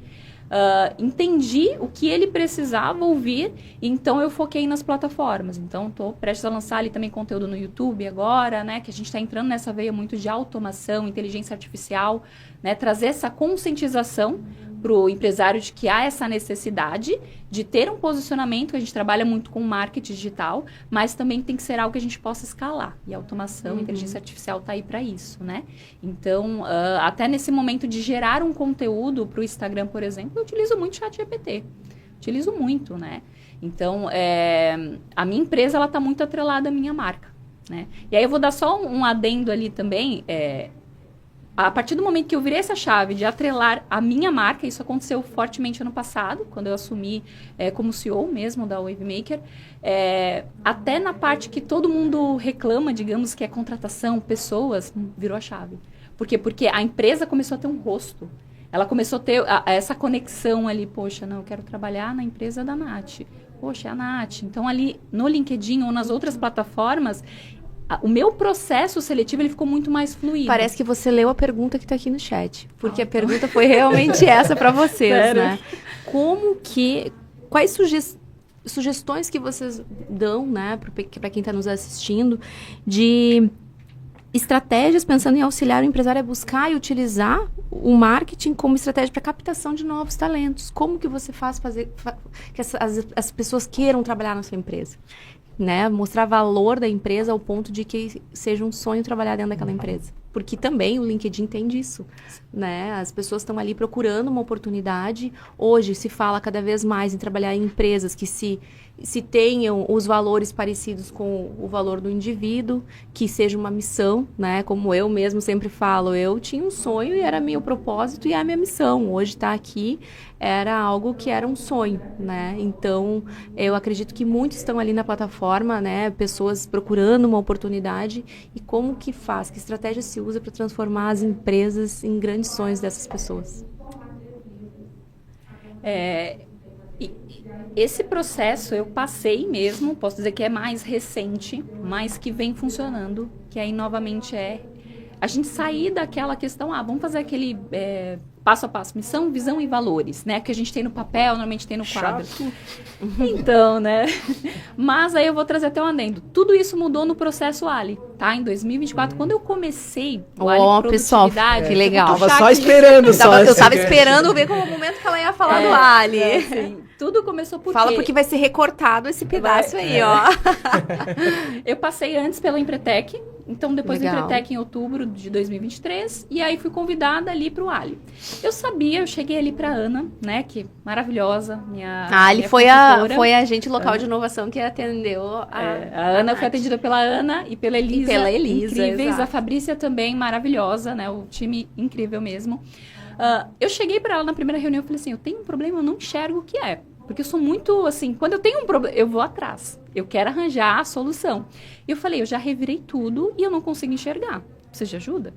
Speaker 5: entendi o que ele precisava ouvir, então eu foquei nas plataformas. Então, estou prestes a lançar ali também conteúdo no YouTube agora, né? Que a gente está entrando nessa veia muito de automação, inteligência artificial, né? Trazer essa conscientização para o empresário de que há essa necessidade de ter um posicionamento. A gente trabalha muito com marketing digital, mas também tem que ser algo que a gente possa escalar. E a automação, inteligência artificial está aí para isso, né? Então, até nesse momento de gerar um conteúdo para o Instagram, por exemplo, eu utilizo muito o ChatGPT. Utilizo muito, né? Então, a minha empresa, ela está muito atrelada à minha marca, né? E aí eu vou dar só um adendo ali também, a partir do momento que eu virei essa chave de atrelar a minha marca, isso aconteceu fortemente ano passado, quando eu assumi como CEO mesmo da Wavemaker, até na parte que todo mundo reclama, digamos, que é contratação, pessoas, virou a chave. Por quê? Porque a empresa começou a ter um rosto. Ela começou a ter essa conexão ali, poxa, não, eu quero trabalhar na empresa da Nath. Poxa, é a Nath. Então, ali no LinkedIn ou nas outras plataformas, o meu processo seletivo ele ficou muito mais fluido.
Speaker 3: Parece que você leu a pergunta que está aqui no chat. Porque a pergunta foi realmente essa para vocês,
Speaker 5: Sério?
Speaker 3: né? Quais sugestões que vocês dão, né, para quem está nos assistindo, de estratégias pensando em auxiliar o empresário a buscar e utilizar o marketing como estratégia para captação de novos talentos? Como que você faz que as pessoas queiram trabalhar na sua empresa? Né? Mostrar valor da empresa ao ponto de que seja um sonho trabalhar dentro daquela empresa. Porque também o LinkedIn tem disso, né? As pessoas estão ali procurando uma oportunidade. Hoje se fala cada vez mais em trabalhar em empresas que se tenham os valores parecidos com o valor do indivíduo, que seja uma missão, né? Como eu mesmo sempre falo, eu tinha um sonho e era meu propósito e é a minha missão. Hoje estar aqui era algo que era um sonho, né? Então, eu acredito que muitos estão ali na plataforma, né? Pessoas procurando uma oportunidade. E como que faz? Que estratégia se usa para transformar as empresas em grandes sonhos dessas pessoas?
Speaker 5: Esse processo eu passei mesmo, posso dizer que é mais recente, mas que vem funcionando, que aí novamente a gente sair daquela questão, vamos fazer aquele passo a passo, missão, visão e valores, né? Que a gente tem no papel, normalmente tem no quadro.
Speaker 4: Chato.
Speaker 5: Então, né? Mas aí eu vou trazer até um adendo. Tudo isso mudou no processo Ali, tá? Em 2024, quando eu comecei o Ali
Speaker 3: pessoal,
Speaker 5: Produtividade...
Speaker 3: que legal.
Speaker 4: Tava só esperando só.
Speaker 3: Eu tava esperando ver qual é o momento que ela ia falar do Ali.
Speaker 5: Sim. Tudo começou por
Speaker 3: Fala porque vai ser recortado esse pedaço aí, ó.
Speaker 5: Eu passei antes pela Empretec, então depois
Speaker 3: Legal.
Speaker 5: do Empretec em outubro de 2023, e aí fui convidada ali pro Ali. Eu cheguei ali pra Ana, né, que maravilhosa, minha
Speaker 3: Ali foi
Speaker 5: consultora.
Speaker 3: foi a agente local de inovação que atendeu
Speaker 5: A Ana foi atendida pela Ana e pela Elisa.
Speaker 3: pela Elisa,
Speaker 5: Incríveis.
Speaker 3: exato.
Speaker 5: A Fabrícia também, maravilhosa, né? O time incrível mesmo. Eu cheguei para ela na primeira reunião e falei assim, eu tenho um problema, eu não enxergo o que é. Porque eu sou muito, assim, quando eu tenho um problema, eu vou atrás. Eu quero arranjar a solução. E eu falei, eu já revirei tudo e eu não consigo enxergar. Você já ajuda?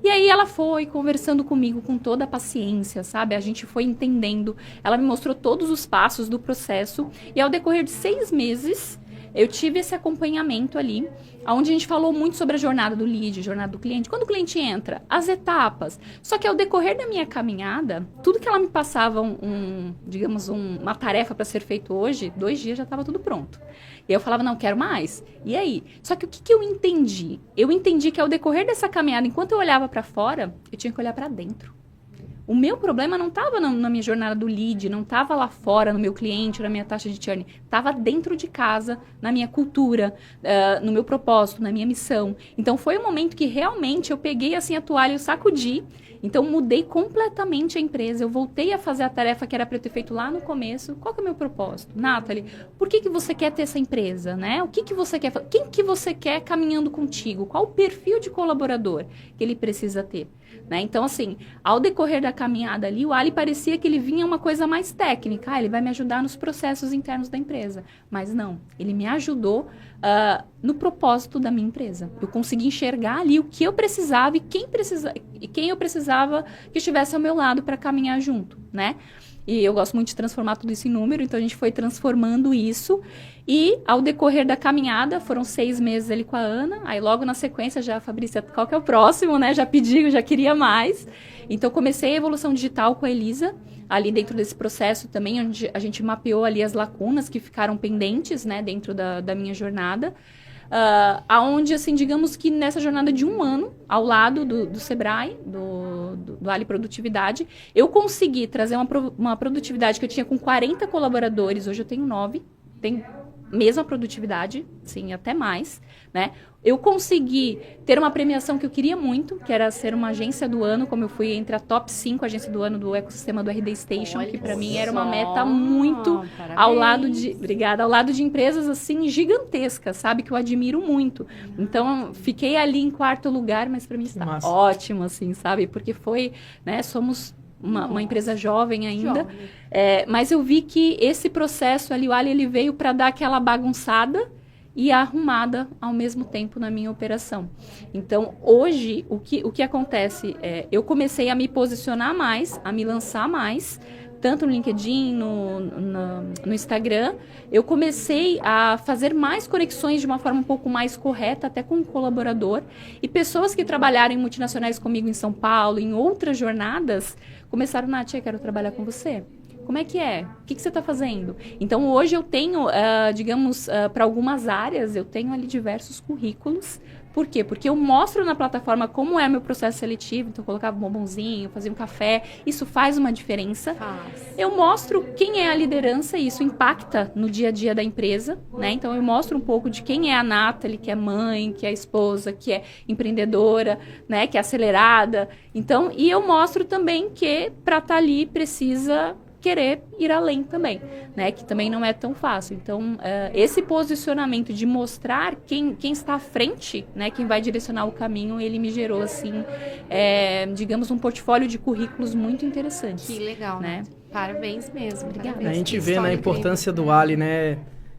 Speaker 5: E aí ela foi conversando comigo com toda a paciência, sabe? A gente foi entendendo. Ela me mostrou todos os passos do processo. E ao decorrer de 6 meses, eu tive esse acompanhamento ali, onde a gente falou muito sobre a jornada do lead, jornada do cliente. Quando o cliente entra, as etapas. Só que ao decorrer da minha caminhada, tudo que ela me passava, uma tarefa para ser feito hoje, 2 dias já estava tudo pronto. E eu falava, não, quero mais. E aí? Só que o que eu entendi? Eu entendi que ao decorrer dessa caminhada, enquanto eu olhava para fora, eu tinha que olhar para dentro. O meu problema não estava na minha jornada do lead, não estava lá fora, no meu cliente, na minha taxa de churn. Estava dentro de casa, na minha cultura, no meu propósito, na minha missão. Então, foi um momento que realmente eu peguei assim a toalha e eu sacudi. Então, mudei completamente a empresa. Eu voltei a fazer a tarefa que era para eu ter feito lá no começo. Qual que é o meu propósito? Nathalie, por que você quer ter essa empresa, né? O que você quer fazer? Quem que você quer caminhando contigo? Qual o perfil de colaborador que ele precisa ter? Né? Então, assim, ao decorrer da caminhada ali, o Ali parecia que ele vinha uma coisa mais técnica. Ele vai me ajudar nos processos internos da empresa. Mas não, ele me ajudou no propósito da minha empresa. Eu consegui enxergar ali o que eu precisava e quem eu precisava que estivesse ao meu lado para caminhar junto, né? E eu gosto muito de transformar tudo isso em número, então a gente foi transformando isso. E ao decorrer da caminhada, foram 6 meses ali com a Ana. Aí logo na sequência, já a Fabrícia, qual que é o próximo, né? Já pedi, já queria mais. Então comecei a evolução digital com a Elisa. ali dentro desse processo também, onde a gente mapeou ali as lacunas que ficaram pendentes, né, dentro da minha jornada. Aonde, assim, digamos que nessa jornada de 1 ano, ao lado do Sebrae, do Ali Produtividade, eu consegui trazer uma produtividade que eu tinha com 40 colaboradores, hoje eu tenho 9, tenho mesma produtividade, sim, até mais, né? Eu consegui ter uma premiação que eu queria muito, que era ser uma agência do ano, como eu fui entre a top 5 agência do ano do ecossistema do RD Station,
Speaker 3: Olha
Speaker 5: que para mim
Speaker 3: só.
Speaker 5: era uma meta muito
Speaker 3: Parabéns.
Speaker 5: ao lado de empresas assim gigantescas, sabe, que eu admiro muito. Então, fiquei ali em 4º lugar, mas para mim está
Speaker 4: massa.
Speaker 5: ótimo, assim, sabe? Porque foi, né, somos uma empresa jovem ainda,
Speaker 3: Jovem.
Speaker 5: mas eu vi que esse processo ali, o Ali, ele veio para dar aquela bagunçada e arrumada ao mesmo tempo na minha operação. Então, hoje, o que acontece eu comecei a me posicionar mais, a me lançar mais, tanto no LinkedIn, no Instagram. Eu comecei a fazer mais conexões de uma forma um pouco mais correta, até com o colaborador. E pessoas que trabalharam em multinacionais comigo em São Paulo, em outras jornadas, começaram, Nath, eu quero trabalhar com você. Como é que é? O que você está fazendo? Então, hoje eu tenho, digamos, para algumas áreas, eu tenho ali diversos currículos. Por quê? Porque eu mostro na plataforma como é meu processo seletivo. Então, eu colocava um bombonzinho, fazia um café. Isso faz uma diferença. Eu mostro quem é a liderança e isso impacta no dia a dia da empresa, né? Então, eu mostro um pouco de quem é a Nathalie, que é mãe, que é esposa, que é empreendedora, né? Que é acelerada. Então, e eu mostro também que para estar ali precisa querer ir além também, né? Que também não é tão fácil. Então, esse posicionamento de mostrar quem está à frente, né? Quem vai direcionar o caminho, ele me gerou, assim, digamos, um portfólio de currículos muito interessantes.
Speaker 3: Que legal,
Speaker 5: né?
Speaker 3: Parabéns mesmo.
Speaker 5: Obrigada.
Speaker 3: Parabéns.
Speaker 4: A gente
Speaker 3: Que
Speaker 4: vê, né, a
Speaker 3: história
Speaker 4: importância do Ali, né?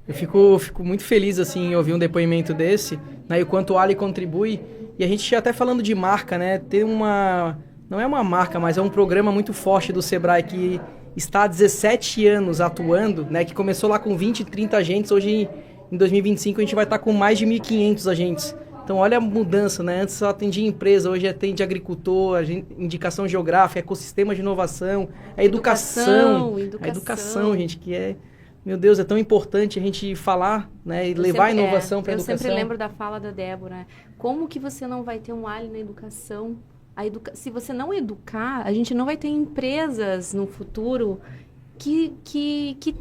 Speaker 4: Eu fico muito feliz, assim, em ouvir um depoimento desse, né? E o quanto o Ali contribui. E a gente até falando de marca, né? Tem uma... Não é uma marca, mas é um programa muito forte do Sebrae que está há 17 anos atuando, né? Que começou lá com 20, 30 agentes. Hoje, em 2025, a gente vai estar com mais de 1.500 agentes. Então, olha a mudança, né? Antes só atendia empresa, hoje atende agricultor, indicação geográfica, ecossistema de inovação, a educação. A educação, gente, que é... Meu Deus, é tão importante a gente falar, né? E levar a inovação para a educação.
Speaker 3: Eu sempre lembro da fala da Débora, né? Como que você não vai ter um Ali na educação? Se você não educar, a gente não vai ter empresas no futuro que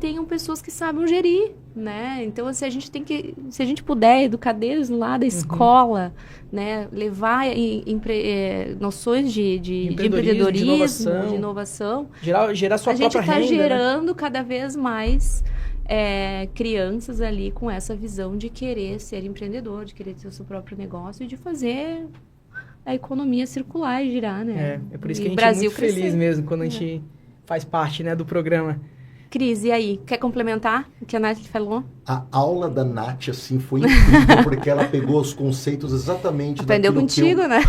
Speaker 3: tenham pessoas que saibam gerir, né? Então, se a gente puder educar desde lá da escola, né? Levar noções de empreendedorismo, de inovação,
Speaker 4: gerar sua própria renda.
Speaker 3: A gente está
Speaker 4: né?
Speaker 3: gerando cada vez mais crianças ali com essa visão de querer ser empreendedor, de querer ter o seu próprio negócio e de fazer a economia circular e girar, né?
Speaker 4: É por isso que
Speaker 3: E
Speaker 4: a gente
Speaker 3: Brasil
Speaker 4: é muito feliz
Speaker 3: crescer.
Speaker 4: mesmo quando a gente faz parte, né, do programa.
Speaker 3: Cris, e aí? Quer complementar o que a Nath falou?
Speaker 6: A aula da Nath, assim, foi incrível, porque ela pegou os conceitos exatamente
Speaker 3: Aprendeu
Speaker 6: daquilo
Speaker 3: contigo, né?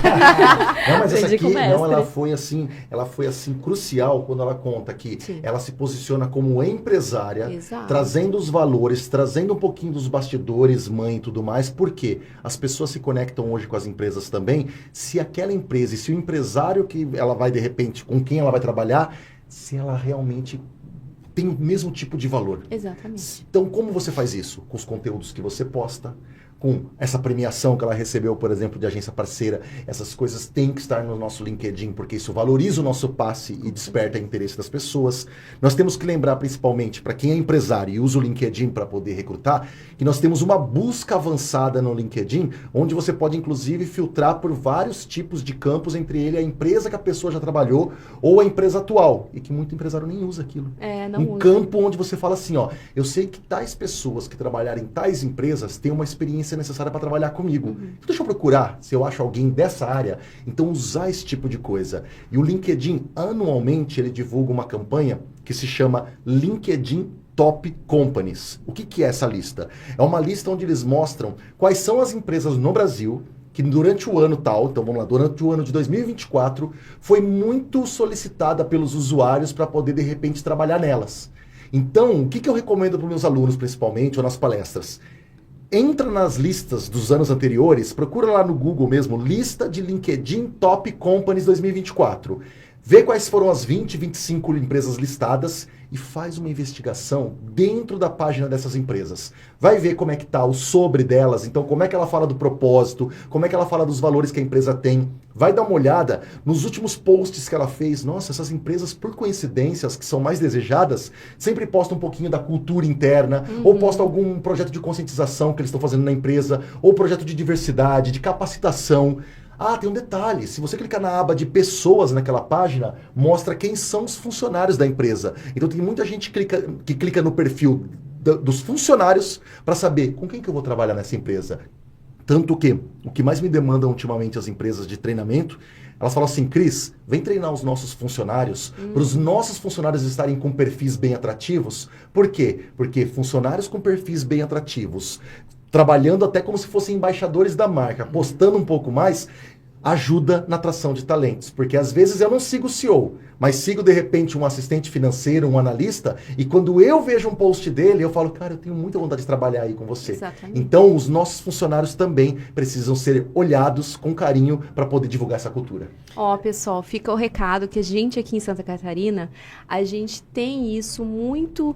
Speaker 6: Não, mas essa
Speaker 5: Aprendi
Speaker 6: aqui,
Speaker 5: com o mestre.
Speaker 6: não, ela foi assim, crucial quando ela conta que
Speaker 3: Sim.
Speaker 6: ela se posiciona como empresária,
Speaker 3: Exato.
Speaker 6: trazendo os valores, trazendo um pouquinho dos bastidores, mãe e tudo mais, porque as pessoas se conectam hoje com as empresas também, se aquela empresa, e se o empresário que ela vai, de repente, com quem ela vai trabalhar, se ela realmente tem o mesmo tipo de valor.
Speaker 3: Exatamente.
Speaker 6: Então, como você faz isso? Com os conteúdos que você posta, com essa premiação que ela recebeu, por exemplo, de agência parceira. Essas coisas têm que estar no nosso LinkedIn, porque isso valoriza o nosso passe e desperta o interesse das pessoas. Nós temos que lembrar, principalmente, para quem é empresário e usa o LinkedIn para poder recrutar, que nós temos uma busca avançada no LinkedIn, onde você pode, inclusive, filtrar por vários tipos de campos, entre ele a empresa que a pessoa já trabalhou ou a empresa atual, e que muito empresário nem usa aquilo.
Speaker 3: Não usa.
Speaker 6: Campo onde você fala assim, ó, eu sei que tais pessoas que trabalharem em tais empresas têm uma experiência necessária para trabalhar comigo. Então, deixa eu procurar se eu acho alguém dessa área. Então, usar esse tipo de coisa. E o LinkedIn, anualmente, ele divulga uma campanha que se chama LinkedIn Top Companies. O que é essa lista? É uma lista onde eles mostram quais são as empresas no Brasil que durante o ano tal, então vamos lá, durante o ano de 2024, foi muito solicitada pelos usuários para poder, de repente, trabalhar nelas. Então, o que eu recomendo para os meus alunos, principalmente, ou nas palestras? Entra nas listas dos anos anteriores, procura lá no Google mesmo, lista de LinkedIn Top Companies 2024. vê quais foram as 20, 25 empresas listadas e faz uma investigação dentro da página dessas empresas. Vai ver como é que tá o sobre delas, então como é que ela fala do propósito, como é que ela fala dos valores que a empresa tem. Vai dar uma olhada nos últimos posts que ela fez. Nossa, essas empresas, por coincidência, as que são mais desejadas, sempre postam um pouquinho da cultura interna, ou postam algum projeto de conscientização que eles estão fazendo na empresa, ou projeto de diversidade, de capacitação. Ah, tem um detalhe, se você clicar na aba de pessoas naquela página, mostra quem são os funcionários da empresa. Então tem muita gente que clica no perfil dos funcionários para saber com quem que eu vou trabalhar nessa empresa. Tanto que o que mais me demandam ultimamente as empresas de treinamento, elas falam assim, Cris, vem treinar os nossos funcionários, para os nossos funcionários estarem com perfis bem atrativos. Por quê? Porque funcionários com perfis bem atrativos, trabalhando até como se fossem embaixadores da marca, postando um pouco mais, ajuda na atração de talentos. Porque às vezes eu não sigo o CEO, mas sigo de repente um assistente financeiro, um analista, e quando eu vejo um post dele, eu falo, cara, eu tenho muita vontade de trabalhar aí com você.
Speaker 3: Exatamente.
Speaker 6: Então os nossos funcionários também precisam ser olhados com carinho para poder divulgar essa cultura.
Speaker 3: Ó, pessoal, fica o recado que a gente aqui em Santa Catarina, a gente tem isso muito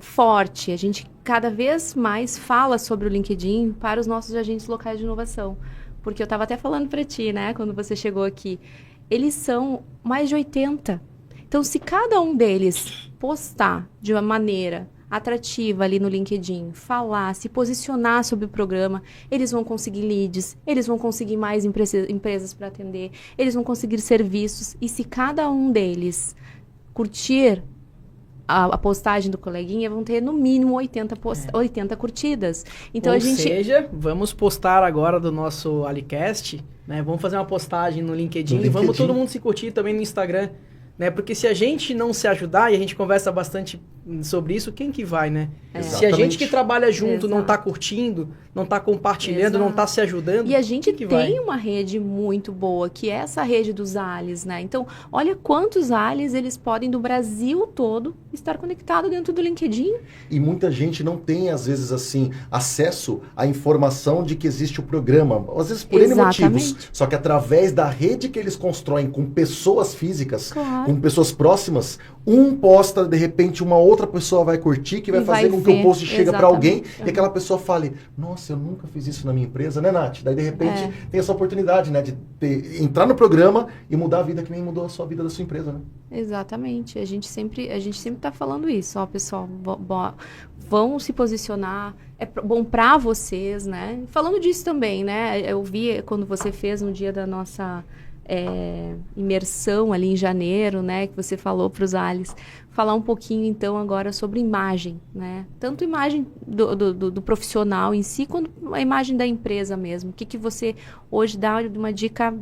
Speaker 3: forte. A gente cada vez mais fala sobre o LinkedIn para os nossos agentes locais de inovação. Porque eu estava até falando para ti, né, quando você chegou aqui. Eles são mais de 80. Então, se cada um deles postar de uma maneira atrativa ali no LinkedIn, falar, se posicionar sobre o programa, eles vão conseguir leads, eles vão conseguir mais empresas para atender, eles vão conseguir serviços. E se cada um deles curtir a postagem do coleguinha, vão ter no mínimo 80 curtidas. Então,
Speaker 4: Ou seja, vamos postar agora do nosso Alicast, né? Vamos fazer uma postagem no LinkedIn e vamos todo mundo se curtir também no Instagram, né? Porque se a gente não se ajudar, e a gente conversa bastante sobre isso, quem que vai, né? Se a gente que trabalha junto não tá curtindo, não tá compartilhando, não tá se ajudando,
Speaker 3: e a gente
Speaker 4: que
Speaker 3: tem
Speaker 4: vai?
Speaker 3: uma rede muito boa, que é essa rede dos ALIs, né? Então, olha quantos ALIs eles podem do Brasil todo estar conectado dentro do LinkedIn.
Speaker 6: E muita gente não tem, às vezes, assim, acesso à informação de que existe o programa. Às vezes por N motivos. Só que através da rede que eles constroem com pessoas físicas, com pessoas próximas, um posta, de repente, uma outra pessoa vai curtir, que vai fazer com que o post chegue para alguém e aquela pessoa fale, nossa, eu nunca fiz isso na minha empresa, né, Nath? Daí, de repente, tem essa oportunidade, né, de entrar no programa e mudar a vida que nem mudou a sua vida da sua empresa, né?
Speaker 3: Exatamente. A gente sempre tá falando isso, ó, pessoal, vão se posicionar, é bom para vocês, né? Falando disso também, né? Eu vi quando você fez no dia da nossa imersão ali em janeiro, né, que você falou para os ALIs, falar um pouquinho então agora sobre imagem, né, tanto imagem do profissional em si, quanto a imagem da empresa mesmo. O que você hoje dá uma dica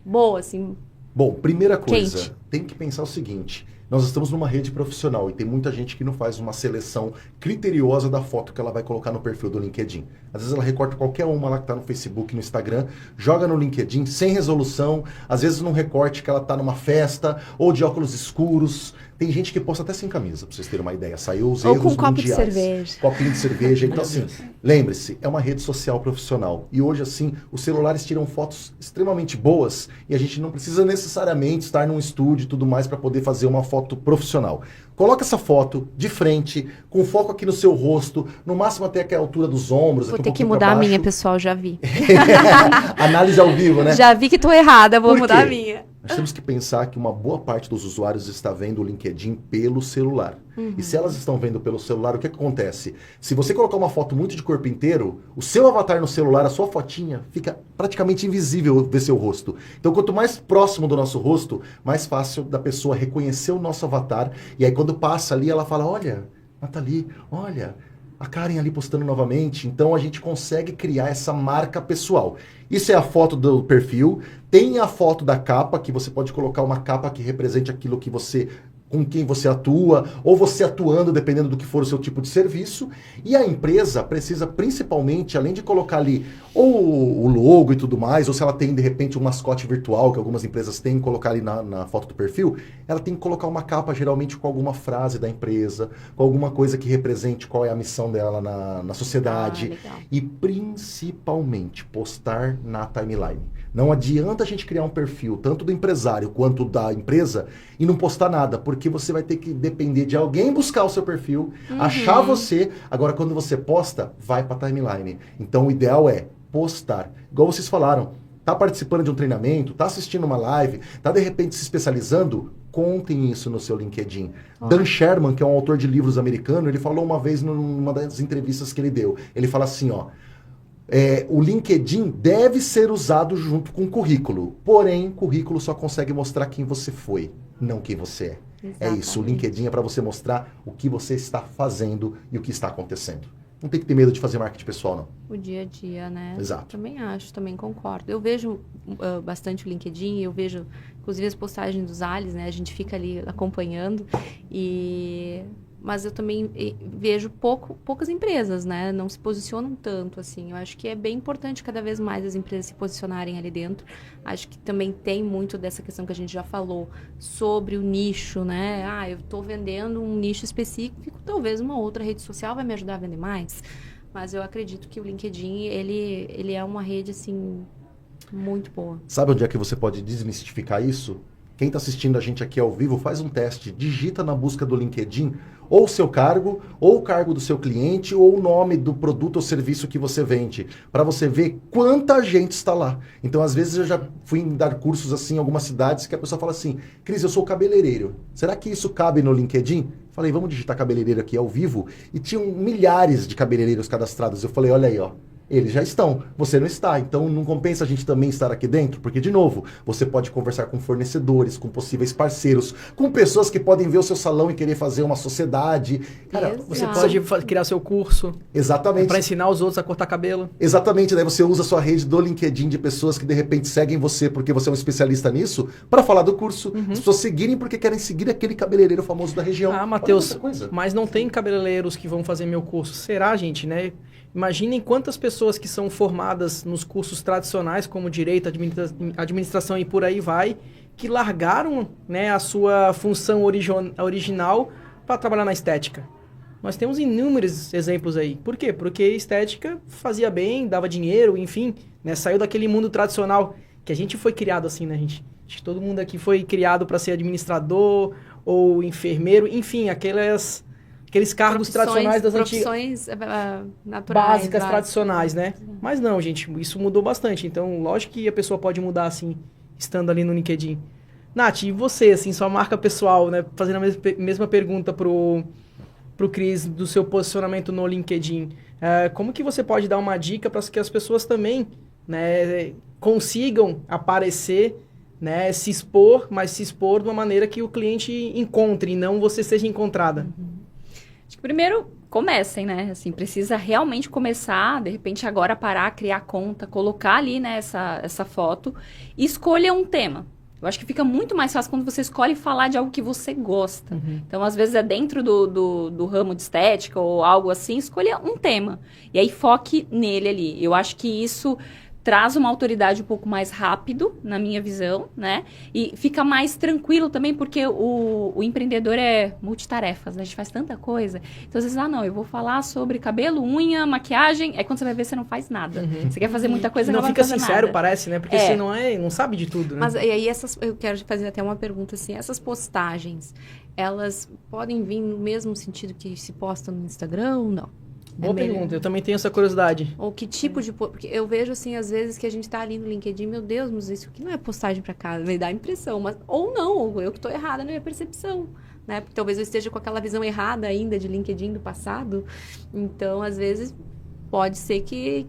Speaker 3: boa, assim?
Speaker 6: Bom, primeira coisa,
Speaker 3: quente.
Speaker 6: Tem que pensar o seguinte, nós estamos numa rede profissional e tem muita gente que não faz uma seleção criteriosa da foto que ela vai colocar no perfil do LinkedIn. Às vezes ela recorta qualquer uma lá que está no Facebook, no Instagram, joga no LinkedIn sem resolução, às vezes num recorte que ela está numa festa ou de óculos escuros. Tem gente que posta até sem camisa, para vocês terem uma ideia. Saiu os erros mundiais.
Speaker 3: Ou com copo de cerveja.
Speaker 6: Copinho de cerveja. Então, assim, lembre-se, é uma rede social profissional. E hoje, assim, os celulares tiram fotos extremamente boas e a gente não precisa necessariamente estar num estúdio e tudo mais para poder fazer uma foto profissional. Coloca essa foto de frente, com foco aqui no seu rosto, no máximo até aqui a altura dos ombros.
Speaker 3: Vou ter que mudar a minha, pessoal, já vi.
Speaker 6: Análise ao vivo, né?
Speaker 3: Já vi que estou errada, vou mudar a minha.
Speaker 6: Nós temos que pensar que uma boa parte dos usuários está vendo o LinkedIn pelo celular. E se elas estão vendo pelo celular, o que acontece? Se você colocar uma foto muito de corpo inteiro, o seu avatar no celular, a sua fotinha, fica praticamente invisível ver seu rosto. Então, quanto mais próximo do nosso rosto, mais fácil da pessoa reconhecer o nosso avatar. E aí, quando passa ali, ela fala, olha, Nathalie, olha, a Karen ali postando novamente. Então, a gente consegue criar essa marca pessoal. Isso é a foto do perfil. Tem a foto da capa, que você pode colocar uma capa que represente aquilo que você com quem você atua, ou você atuando, dependendo do que for o seu tipo de serviço. E a empresa precisa, principalmente, além de colocar ali ou o logo e tudo mais, ou se ela tem, de repente, um mascote virtual, que algumas empresas têm, colocar ali na foto do perfil, ela tem que colocar uma capa, geralmente, com alguma frase da empresa, com alguma coisa que represente qual é a missão dela na sociedade.
Speaker 3: legal.
Speaker 6: E, principalmente, postar na timeline. Não adianta a gente criar um perfil, tanto do empresário quanto da empresa, e não postar nada, porque você vai ter que depender de alguém buscar o seu perfil, achar você. Agora, quando você posta, vai para a timeline. Então, o ideal é postar. Igual vocês falaram, tá participando de um treinamento, tá assistindo uma live, tá de repente se especializando, contem isso no seu LinkedIn. Dan Sherman, que é um autor de livros americano, ele falou uma vez numa das entrevistas que ele deu, ele fala assim, ó, o LinkedIn deve ser usado junto com o currículo, porém, currículo só consegue mostrar quem você foi, não quem você é. É isso, o LinkedIn é para você mostrar o que você está fazendo e o que está acontecendo. Não tem que ter medo de fazer marketing pessoal, não.
Speaker 3: O dia a dia, né?
Speaker 6: Exato.
Speaker 3: Também acho, também concordo. Eu vejo bastante o LinkedIn, eu vejo, inclusive, as postagens dos Alis, né? A gente fica ali acompanhando, mas eu também vejo poucas empresas, né? Não se posicionam tanto, assim. Eu acho que é bem importante cada vez mais as empresas se posicionarem ali dentro. Acho que também tem muito dessa questão que a gente já falou sobre o nicho, né? Eu estou vendendo um nicho específico, talvez uma outra rede social vai me ajudar a vender mais. Mas eu acredito que o LinkedIn, ele é uma rede, assim, muito boa.
Speaker 6: Sabe onde é que você pode desmistificar isso? Quem está assistindo a gente aqui ao vivo, faz um teste, digita na busca do LinkedIn ou o seu cargo, ou o cargo do seu cliente, ou o nome do produto ou serviço que você vende, para você ver quanta gente está lá. Então, às vezes, eu já fui dar cursos assim em algumas cidades que a pessoa fala assim, Cris, eu sou cabeleireiro, será que isso cabe no LinkedIn? Falei, vamos digitar cabeleireiro aqui ao vivo, e tinham milhares de cabeleireiros cadastrados. Eu falei, olha aí, ó. Eles já estão, você não está, então não compensa a gente também estar aqui dentro, porque, de novo, você pode conversar com fornecedores, com possíveis parceiros, com pessoas que podem ver o seu salão e querer fazer uma sociedade. Cara,
Speaker 4: você pode criar seu curso.
Speaker 6: Exatamente.
Speaker 4: Para ensinar os outros a cortar cabelo.
Speaker 6: Exatamente, daí você usa a sua rede do LinkedIn de pessoas que de repente seguem você porque você é um especialista nisso, para falar do curso. As pessoas seguirem porque querem seguir aquele cabeleireiro famoso da região.
Speaker 4: Matheus, mas não tem cabeleireiros que vão fazer meu curso. Será, gente, né? Imaginem quantas pessoas que são formadas nos cursos tradicionais, como direito, administração e por aí vai, que largaram, né, a sua função original para trabalhar na estética. Nós temos inúmeros exemplos aí. Por quê? Porque estética fazia bem, dava dinheiro, enfim, né, saiu daquele mundo tradicional que a gente foi criado assim, né, gente? Acho que todo mundo aqui foi criado para ser administrador ou enfermeiro, enfim, aqueles cargos tradicionais das antigas.
Speaker 3: Profissões naturais.
Speaker 4: Básicas, tradicionais, né? Mas não, gente, isso mudou bastante. Então, lógico que a pessoa pode mudar, assim, estando ali no LinkedIn. Nath, e você, assim, sua marca pessoal, né? Fazendo a mesma pergunta pro Cris, do seu posicionamento no LinkedIn. Como que você pode dar uma dica para que as pessoas também, né, consigam aparecer, né, se expor, mas se expor de uma maneira que o cliente encontre e não você seja encontrada?
Speaker 5: Acho que primeiro comecem, né? Assim, precisa realmente começar, de repente agora parar, criar conta, colocar ali, né, essa foto e escolha um tema. Eu acho que fica muito mais fácil quando você escolhe falar de algo que você gosta. Então, às vezes é dentro do ramo de estética ou algo assim, escolha um tema. E aí foque nele ali. Eu acho que isso traz uma autoridade um pouco mais rápido, na minha visão, né? E fica mais tranquilo também, porque o empreendedor é multitarefas, né? A gente faz tanta coisa. Então, às vezes, eu vou falar sobre cabelo, unha, maquiagem. Aí, quando você vai ver, você não faz nada. Você quer fazer muita coisa,
Speaker 4: não
Speaker 5: vai
Speaker 4: fica
Speaker 5: fazer
Speaker 4: sincero,
Speaker 5: nada.
Speaker 4: parece, né? Porque você não sabe de tudo, né?
Speaker 3: Mas e aí, eu quero fazer até uma pergunta, assim. Essas postagens, elas podem vir no mesmo sentido que se posta no Instagram ou não?
Speaker 4: Boa pergunta, eu também tenho essa curiosidade.
Speaker 3: Ou que tipo de... Porque eu vejo, assim, às vezes que a gente tá ali no LinkedIn, meu Deus, mas isso aqui não é postagem pra casa, me dá a impressão. Mas, ou não, ou eu que tô errada na minha percepção, né? Porque talvez eu esteja com aquela visão errada ainda de LinkedIn do passado. Então, às vezes, pode ser que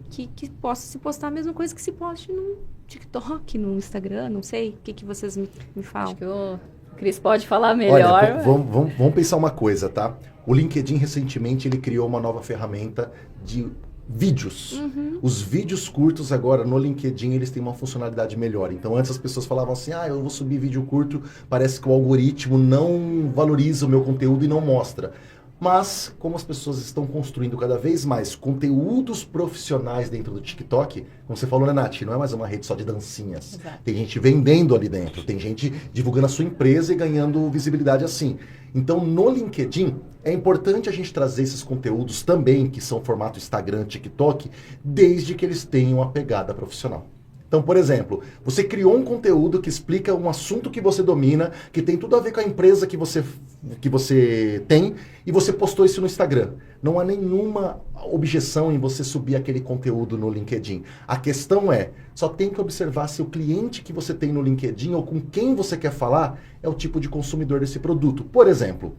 Speaker 3: possa se postar a mesma coisa que se poste no TikTok, no Instagram, não sei. O que vocês me falam?
Speaker 5: Acho que o Cris pode falar melhor.
Speaker 6: Olha, vamos pensar uma coisa, tá? O LinkedIn, recentemente, ele criou uma nova ferramenta de vídeos. Os vídeos curtos agora no LinkedIn, eles têm uma funcionalidade melhor. Então antes as pessoas falavam assim, eu vou subir vídeo curto, parece que o algoritmo não valoriza o meu conteúdo e não mostra. Mas, como as pessoas estão construindo cada vez mais conteúdos profissionais dentro do TikTok, como você falou, né, Nath, não é mais uma rede só de dancinhas.
Speaker 5: Exato.
Speaker 6: Tem gente vendendo ali dentro, tem gente divulgando a sua empresa e ganhando visibilidade assim. Então, no LinkedIn, é importante a gente trazer esses conteúdos também, que são formato Instagram, TikTok, desde que eles tenham a pegada profissional. Então, por exemplo, você criou um conteúdo que explica um assunto que você domina, que tem tudo a ver com a empresa que você tem, e você postou isso no Instagram. Não há nenhuma objeção em você subir aquele conteúdo no LinkedIn. A questão só tem que observar se o cliente que você tem no LinkedIn ou com quem você quer falar é o tipo de consumidor desse produto. Por exemplo,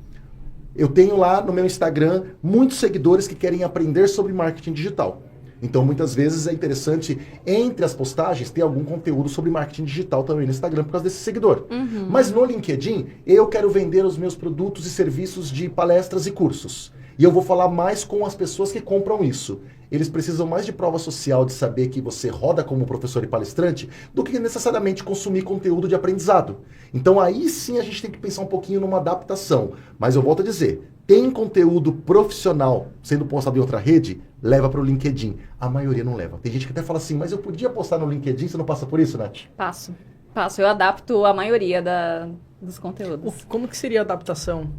Speaker 6: eu tenho lá no meu Instagram muitos seguidores que querem aprender sobre marketing digital. Então, muitas vezes é interessante, entre as postagens, ter algum conteúdo sobre marketing digital também no Instagram, por causa desse seguidor. Mas no LinkedIn, eu quero vender os meus produtos e serviços de palestras e cursos. E eu vou falar mais com as pessoas que compram isso. Eles precisam mais de prova social, de saber que você roda como professor e palestrante, do que necessariamente consumir conteúdo de aprendizado. Então, aí sim a gente tem que pensar um pouquinho numa adaptação. Mas eu volto a dizer, tem conteúdo profissional sendo postado em outra rede, leva para o LinkedIn. A maioria não leva. Tem gente que até fala assim, mas eu podia postar no LinkedIn, você não passa por isso, Nath?
Speaker 5: Passo. Eu adapto a maioria dos conteúdos.
Speaker 4: Como que seria a adaptação?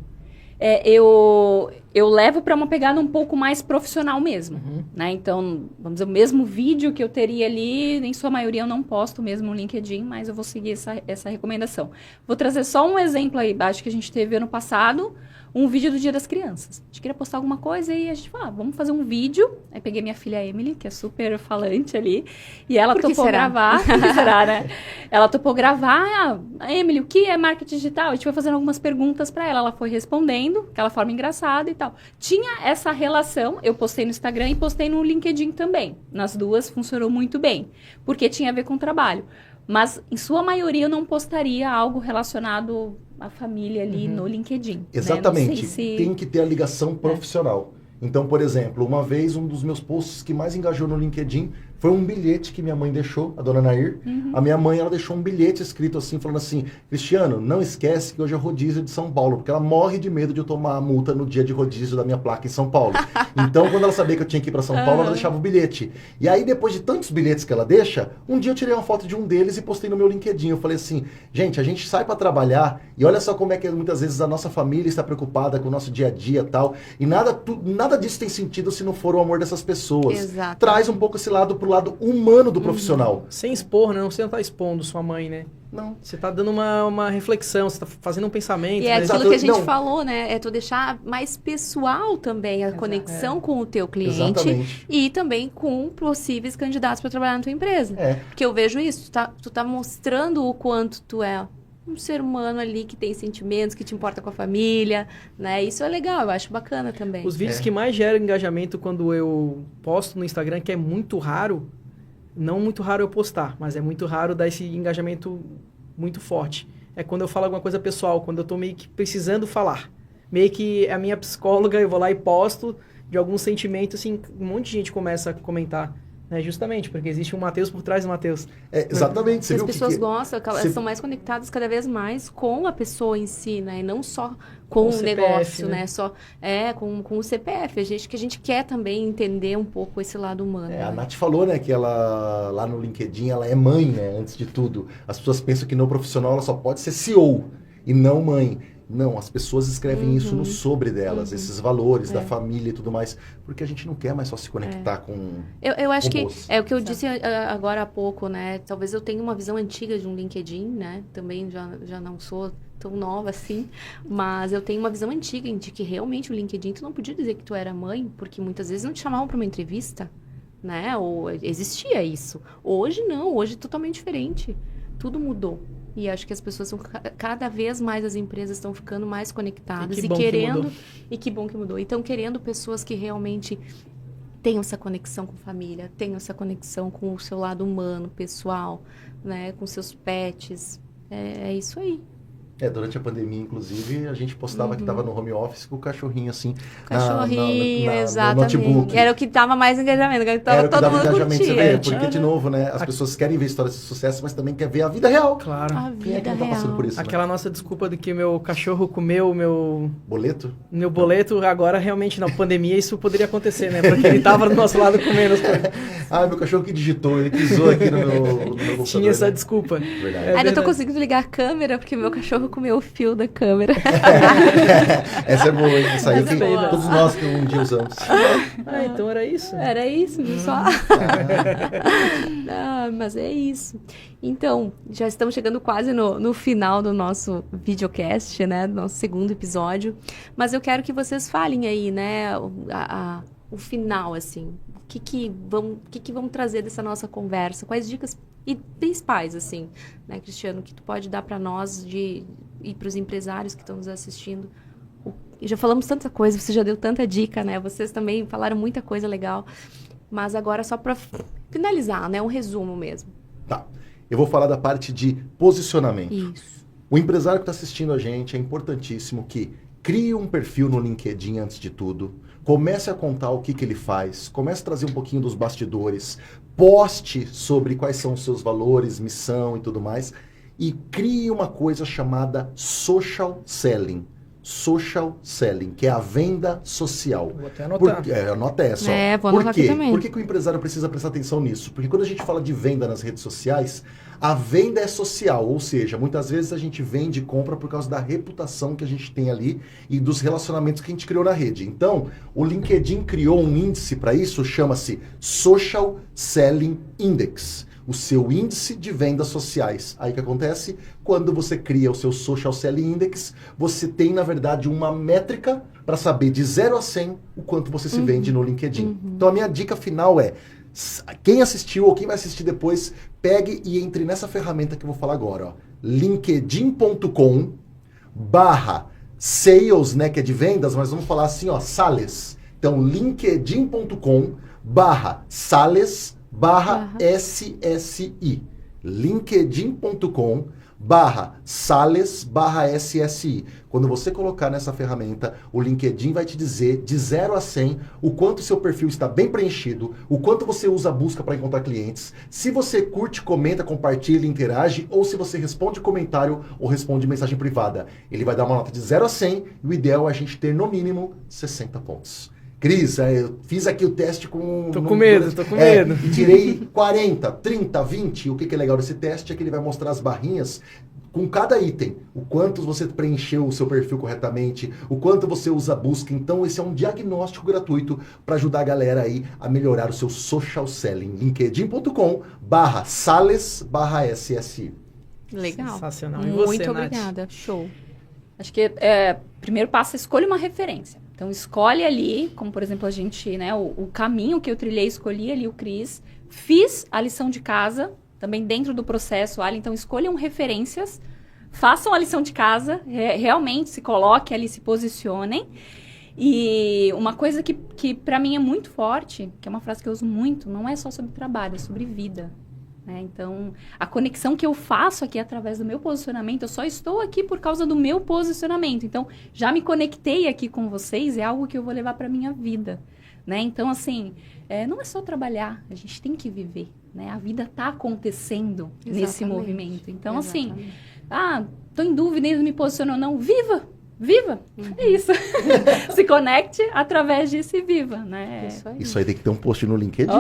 Speaker 5: Eu levo para uma pegada um pouco mais profissional mesmo, né? Então, vamos dizer, o mesmo vídeo que eu teria ali, em sua maioria eu não posto mesmo no LinkedIn, mas eu vou seguir essa recomendação. Vou trazer só um exemplo aí, acho que a gente teve ano passado, um vídeo do Dia das Crianças. A gente queria postar alguma coisa e a gente falou, vamos fazer um vídeo. Aí peguei minha filha Emily, que é super falante ali, e ela topou gravar. Por que será, né? Ela topou gravar. Emily, o que é marketing digital? A gente foi fazendo algumas perguntas para ela. Ela foi respondendo, aquela forma engraçada e tal. Tinha essa relação, eu postei no Instagram e postei no LinkedIn também. Nas duas funcionou muito bem, porque tinha a ver com o trabalho. Mas, em sua maioria, eu não postaria algo relacionado à família ali no LinkedIn.
Speaker 6: Exatamente.
Speaker 5: Né? Não sei se...
Speaker 6: Tem que ter a ligação profissional. Então, por exemplo, uma vez um dos meus posts que mais engajou no LinkedIn foi um bilhete que minha mãe deixou, a dona Nair. A minha mãe, ela deixou um bilhete escrito assim, falando assim, Cristiano, não esquece que hoje é rodízio de São Paulo, porque ela morre de medo de eu tomar a multa no dia de rodízio da minha placa em São Paulo. Então, quando ela sabia que eu tinha que ir para São Paulo, ela deixava o bilhete. E aí, depois de tantos bilhetes que ela deixa, um dia eu tirei uma foto de um deles e postei no meu LinkedIn. Eu falei assim, gente, a gente sai para trabalhar e olha só como é que muitas vezes a nossa família está preocupada com o nosso dia a dia e tal. E nada disso tem sentido se não for o amor dessas pessoas.
Speaker 3: Exato.
Speaker 6: Traz um pouco esse lado pro lado humano do profissional.
Speaker 4: Sem expor, né? Você não tá expondo sua mãe, né?
Speaker 6: Não.
Speaker 4: Você tá dando uma reflexão, você tá fazendo um pensamento.
Speaker 3: E é
Speaker 4: né?
Speaker 3: aquilo que a gente
Speaker 6: Não.
Speaker 3: falou, né? É tu deixar mais pessoal também a conexão com o teu cliente
Speaker 6: Exatamente.
Speaker 3: e também com possíveis candidatos para trabalhar na tua empresa. Porque eu vejo isso, tu tá mostrando o quanto tu é um ser humano ali que tem sentimentos, que te importa com a família, né? Isso é legal, eu acho bacana também.
Speaker 4: Os vídeos que mais geram engajamento quando eu posto no Instagram, que é muito raro, não muito raro eu postar, mas é muito raro dar esse engajamento muito forte. É quando eu falo alguma coisa pessoal, quando eu tô meio que precisando falar. Meio que a minha psicóloga, eu vou lá e posto de algum sentimento, assim, um monte de gente começa a comentar. Né, justamente, porque existe um Matheus por trás do Matheus.
Speaker 6: Exatamente. Você
Speaker 3: As
Speaker 6: viu
Speaker 3: pessoas
Speaker 6: que
Speaker 3: gostam, elas
Speaker 6: você-
Speaker 3: são mais conectadas cada vez mais com a pessoa em si, né? E não só com o
Speaker 4: CPF,
Speaker 3: negócio,
Speaker 4: né?
Speaker 3: né? Só, com o CPF. Que a gente quer também entender um pouco esse lado humano.
Speaker 6: A
Speaker 3: né?
Speaker 6: Nath falou, né, que ela, lá no LinkedIn, ela é mãe, né, antes de tudo. As pessoas pensam que no profissional ela só pode ser CEO e não mãe. Não, as pessoas escrevem isso no sobre delas, esses valores da família e tudo mais, porque a gente não quer mais só se conectar com
Speaker 3: Eu acho que
Speaker 6: robôs.
Speaker 3: é o que eu disse agora há pouco, né? Talvez eu tenha uma visão antiga de um LinkedIn, né? Também já não sou tão nova assim, mas eu tenho uma visão antiga de que realmente o LinkedIn, tu não podia dizer que tu era mãe, porque muitas vezes não te chamavam para uma entrevista, né? Ou existia isso. Hoje não, hoje é totalmente diferente. Tudo mudou. E acho que as pessoas são cada vez mais, as empresas estão ficando mais conectadas
Speaker 4: E que
Speaker 3: e
Speaker 4: bom que
Speaker 3: querendo.
Speaker 4: mudou.
Speaker 3: E que bom que mudou. E estão querendo pessoas que realmente tenham essa conexão com família, tenham essa conexão com o seu lado humano, pessoal, né? Com seus pets. É isso aí.
Speaker 6: Durante a pandemia, inclusive, a gente postava que estava no home office com o cachorrinho, assim,
Speaker 3: Cachorrinho,
Speaker 6: no
Speaker 3: exatamente.
Speaker 6: notebook.
Speaker 3: Era o que dava mais engajamento, que
Speaker 6: Era
Speaker 3: tava
Speaker 6: o que
Speaker 3: todo
Speaker 6: dava
Speaker 3: mundo
Speaker 6: engajamento, você
Speaker 3: curtindo.
Speaker 6: vê? Porque, de novo, né, as pessoas querem ver histórias de sucesso, mas também querem ver a vida real.
Speaker 4: Claro.
Speaker 3: A
Speaker 6: Quem é que
Speaker 3: vida
Speaker 6: não tá passando
Speaker 3: real.
Speaker 6: por isso,
Speaker 4: Aquela
Speaker 6: né?
Speaker 4: nossa desculpa de que meu cachorro comeu
Speaker 6: Boleto?
Speaker 4: meu boleto, agora realmente na pandemia isso poderia acontecer, né? Porque ele tava do nosso lado comendo as coisas.
Speaker 6: Meu cachorro que digitou, ele pisou aqui no meu computador.
Speaker 4: Tinha essa
Speaker 6: né?
Speaker 4: desculpa.
Speaker 6: Verdade.
Speaker 3: Ainda tô
Speaker 4: verdade.
Speaker 3: conseguindo ligar a câmera, porque meu cachorro comeu o fio da câmera.
Speaker 6: Essa é boa, hein? Essa aí
Speaker 3: Essa é
Speaker 6: tem
Speaker 3: boa.
Speaker 6: todos nós que um dia usamos.
Speaker 4: Então era isso.
Speaker 3: Era isso, viu só? Mas é isso. Então, já estamos chegando quase no final do nosso videocast, né? Do nosso segundo episódio. Mas eu quero que vocês falem aí, né? O final, assim. O que vão trazer dessa nossa conversa? Quais dicas principais, assim, né, Cristiano, que tu pode dar para nós e para os empresários que estão nos assistindo? Já falamos tanta coisa, você já deu tanta dica, né? Vocês também falaram muita coisa legal. Mas agora só para finalizar, né? Um resumo mesmo.
Speaker 6: Tá. Eu vou falar da parte de posicionamento.
Speaker 3: Isso.
Speaker 6: O empresário que está assistindo a gente é importantíssimo que crie um perfil no LinkedIn antes de tudo. Comece a contar o que ele faz. Comece a trazer um pouquinho dos bastidores. Poste sobre quais são os seus valores, missão e tudo mais. E crie uma coisa chamada social selling. Social selling, que é a venda social.
Speaker 4: Vou até anotar.
Speaker 6: Anota essa.
Speaker 3: Vou anotar aqui também.
Speaker 6: Por que o empresário precisa prestar atenção nisso? Porque quando a gente fala de venda nas redes sociais, a venda é social, ou seja, muitas vezes a gente vende e compra por causa da reputação que a gente tem ali e dos relacionamentos que a gente criou na rede. Então, o LinkedIn criou um índice para isso, chama-se Social Selling Index. O seu índice de vendas sociais. Aí o que acontece? Quando você cria o seu Social Selling Index, você tem, na verdade, uma métrica para saber de 0 a 100 o quanto você se vende no LinkedIn. Então a minha dica final é, quem assistiu ou quem vai assistir depois, pegue e entre nessa ferramenta que eu vou falar agora. linkedin.com/sales, né, que é de vendas, mas vamos falar assim, sales. Então, linkedin.com/sales/SSI. linkedin.com/sales/SSI. Quando você colocar nessa ferramenta, o LinkedIn vai te dizer de 0 a 100 o quanto seu perfil está bem preenchido, o quanto você usa a busca para encontrar clientes, se você curte, comenta, compartilha, interage, ou se você responde comentário ou responde mensagem privada. Ele vai dar uma nota de 0 a 100 e o ideal é a gente ter no mínimo 60 pontos. Cris, eu fiz aqui o teste com...
Speaker 4: Tô com medo.
Speaker 6: E tirei 40, 30, 20. O que é legal desse teste é que ele vai mostrar as barrinhas com cada item. O quanto você preencheu o seu perfil corretamente, o quanto você usa a busca. Então, esse é um diagnóstico gratuito para ajudar a galera aí a melhorar o seu social selling. linkedin.com/sales/SSI.
Speaker 3: Legal.
Speaker 4: Sensacional. E você,
Speaker 3: Muito
Speaker 4: Nath?
Speaker 3: obrigada. Show.
Speaker 5: Acho que primeiro passo é escolha uma referência. Então, escolhe ali, como por exemplo a gente, né, o caminho que eu trilhei, escolhi ali o Cris, fiz a lição de casa, também dentro do processo, Ali, então escolham referências, façam a lição de casa, realmente se coloquem ali, se posicionem. E uma coisa que para mim é muito forte, que é uma frase que eu uso muito, não é só sobre trabalho, é sobre vida. Então, a conexão que eu faço aqui através do meu posicionamento, eu só estou aqui por causa do meu posicionamento. Então, já me conectei aqui com vocês, é algo que eu vou levar para minha vida, né? Então, assim, não é só trabalhar, a gente tem que viver, né? A vida está acontecendo nesse movimento. Então, assim, tô em dúvida, ainda me posiciono ou não, viva! É isso. Se conecte através disso e viva, né?
Speaker 6: Isso aí tem que ter um post no LinkedIn.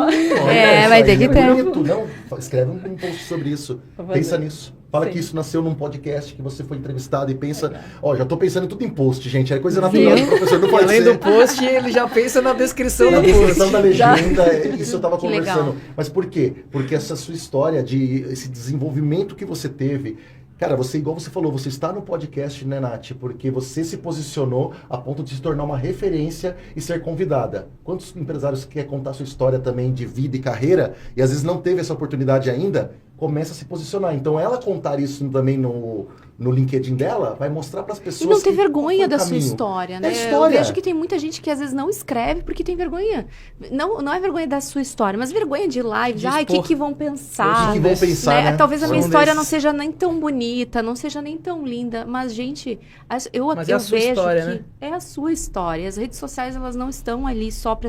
Speaker 3: Vai ter que ter.
Speaker 6: Bonito, não? Escreve um post sobre isso. Pensa nisso. Fala que isso nasceu num podcast, que você foi entrevistado e pensa... já tô pensando em tudo em post, gente. É coisa natural do professor, não pode
Speaker 4: Além
Speaker 6: ser.
Speaker 4: do post, ele já pensa na descrição do
Speaker 6: Na
Speaker 4: post.
Speaker 6: descrição da legenda, isso eu tava
Speaker 3: Que
Speaker 6: conversando.
Speaker 3: legal.
Speaker 6: Mas por quê? Porque essa sua história esse desenvolvimento que você teve... Cara, igual você falou, você está no podcast, né, Nath? Porque você se posicionou a ponto de se tornar uma referência e ser convidada. Quantos empresários querem contar sua história também de vida e carreira e às vezes não teve essa oportunidade ainda? começa a se posicionar. Então, ela contar isso também no LinkedIn dela, vai mostrar para as pessoas
Speaker 3: E não ter
Speaker 6: que
Speaker 3: vergonha
Speaker 6: qual
Speaker 3: da
Speaker 6: foi o
Speaker 3: sua
Speaker 6: caminho.
Speaker 3: história, né?
Speaker 6: É história.
Speaker 3: Eu vejo que tem muita gente que às vezes não escreve porque tem vergonha. Não é vergonha da sua história, mas vergonha de live.
Speaker 4: De
Speaker 3: Ai, o
Speaker 4: expor.
Speaker 3: que vão pensar?
Speaker 6: O que vão pensar, né?
Speaker 3: Talvez a minha
Speaker 6: São
Speaker 3: história
Speaker 6: desses.
Speaker 3: não seja nem tão bonita, não seja nem tão linda, mas, gente, eu
Speaker 4: Mas é a sua
Speaker 3: vejo
Speaker 4: história,
Speaker 3: que
Speaker 4: né?
Speaker 3: é a sua história. As redes sociais, elas não estão ali só para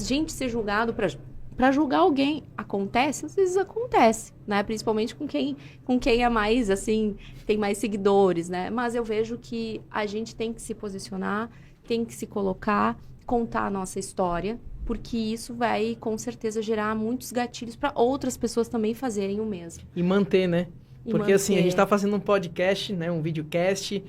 Speaker 3: gente ser julgado, para julgar alguém. Acontece? Às vezes acontece, né? Principalmente com quem é mais, assim, tem mais seguidores, né? Mas eu vejo que a gente tem que se posicionar, tem que se colocar, contar a nossa história, porque isso vai, com certeza, gerar muitos gatilhos para outras pessoas também fazerem o mesmo.
Speaker 4: E manter, né?
Speaker 3: E
Speaker 4: Porque assim, a
Speaker 3: manter.
Speaker 4: gente tá fazendo um podcast, né, um videocast,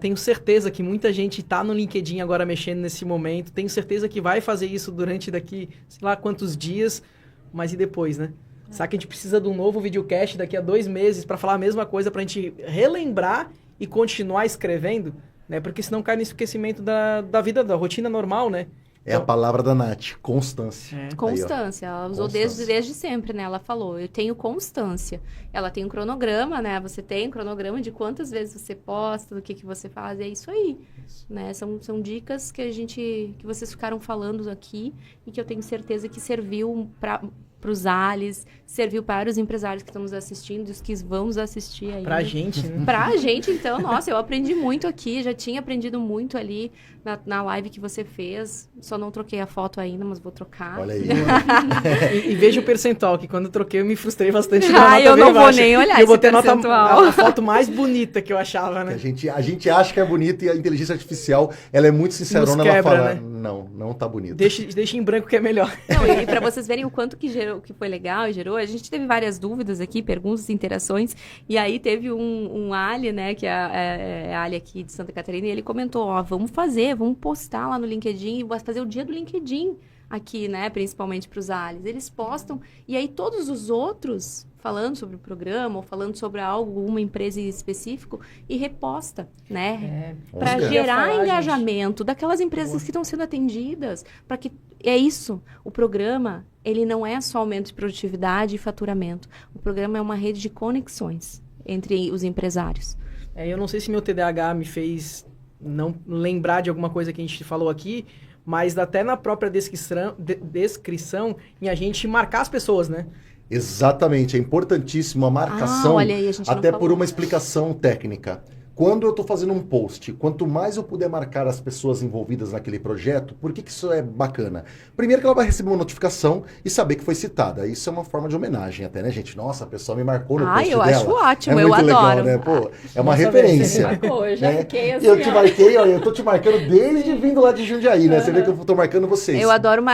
Speaker 4: tenho certeza que muita gente tá no LinkedIn agora mexendo nesse momento, tenho certeza que vai fazer isso durante daqui, sei lá quantos dias, mas e depois, né? Será que a gente precisa de um novo videocast daqui a 2 meses para falar a mesma coisa, pra gente relembrar e continuar escrevendo, né? Porque senão cai no esquecimento da vida, da rotina normal, né?
Speaker 6: É a palavra da Nath, constância.
Speaker 4: É.
Speaker 6: Aí, ó.
Speaker 3: Constância, ela usou
Speaker 6: Constância.
Speaker 3: desde sempre, né? Ela falou, eu tenho constância. Ela tem um cronograma, né? Você tem um cronograma de quantas vezes você posta, do que você faz, é isso aí, né? São dicas que vocês ficaram falando aqui e que eu tenho certeza que serviu para os ALIs, serviu para os empresários que estão nos assistindo, os que vão nos assistir aí.
Speaker 4: Pra gente, né?
Speaker 3: Pra gente, então, nossa, eu aprendi muito aqui, já tinha aprendido muito ali na live que você fez. Só não troquei a foto ainda, mas vou trocar.
Speaker 6: Olha aí.
Speaker 4: E veja o percentual, que quando eu troquei eu me frustrei bastante.
Speaker 3: Ah, eu não vou
Speaker 4: baixa.
Speaker 3: nem olhar
Speaker 4: E eu
Speaker 3: esse
Speaker 4: botei
Speaker 3: percentual.
Speaker 4: a foto mais bonita que eu achava,
Speaker 6: A
Speaker 4: né?
Speaker 6: gente acha que é bonito e a inteligência artificial, ela é muito sincerona,
Speaker 4: Nos
Speaker 6: ela
Speaker 4: quebra,
Speaker 6: fala,
Speaker 4: né?
Speaker 6: não tá bonito.
Speaker 4: Deixa em branco que é melhor.
Speaker 3: Não, e para vocês verem o quanto que gerou, que foi legal e gerou, a gente teve várias dúvidas aqui, perguntas, interações, e aí teve um Ali, né, que é a Ali aqui de Santa Catarina, e ele comentou, ó, vamos postar lá no LinkedIn, e fazer o dia do LinkedIn aqui, né, principalmente para os Alis. Eles postam, e aí todos os outros falando sobre o programa, ou falando sobre alguma empresa em específico, e reposta, né? Para
Speaker 6: Olha.
Speaker 3: gerar
Speaker 4: Falar,
Speaker 3: engajamento daquelas empresas que estão sendo atendidas, para que é isso. O programa, ele não é só aumento de produtividade e faturamento. O programa é uma rede de conexões entre os empresários.
Speaker 4: Eu não sei se meu TDAH me fez não lembrar de alguma coisa que a gente falou aqui, mas até na própria descrição em a gente marcar as pessoas, né?
Speaker 6: Exatamente, é importantíssimo a marcação,
Speaker 3: olha aí, a gente não
Speaker 6: até por
Speaker 3: falou.
Speaker 6: uma explicação técnica. Quando eu estou fazendo um post, quanto mais eu puder marcar as pessoas envolvidas naquele projeto, por que isso é bacana? Primeiro que ela vai receber uma notificação e saber que foi citada. Isso é uma forma de homenagem até, né, gente? Nossa, a pessoa me marcou no post
Speaker 3: Eu
Speaker 6: dela.
Speaker 3: acho ótimo,
Speaker 6: é
Speaker 3: eu
Speaker 6: muito legal,
Speaker 3: adoro.
Speaker 6: né? Pô, é uma
Speaker 4: Nossa,
Speaker 6: referência.
Speaker 5: Marcou, eu já
Speaker 6: né?
Speaker 5: fiquei assim,
Speaker 6: Eu te
Speaker 5: ó.
Speaker 6: marquei, olha, eu tô te marcando desde vindo lá de Jundiaí, né? Você vê que eu tô marcando vocês.
Speaker 3: Eu adoro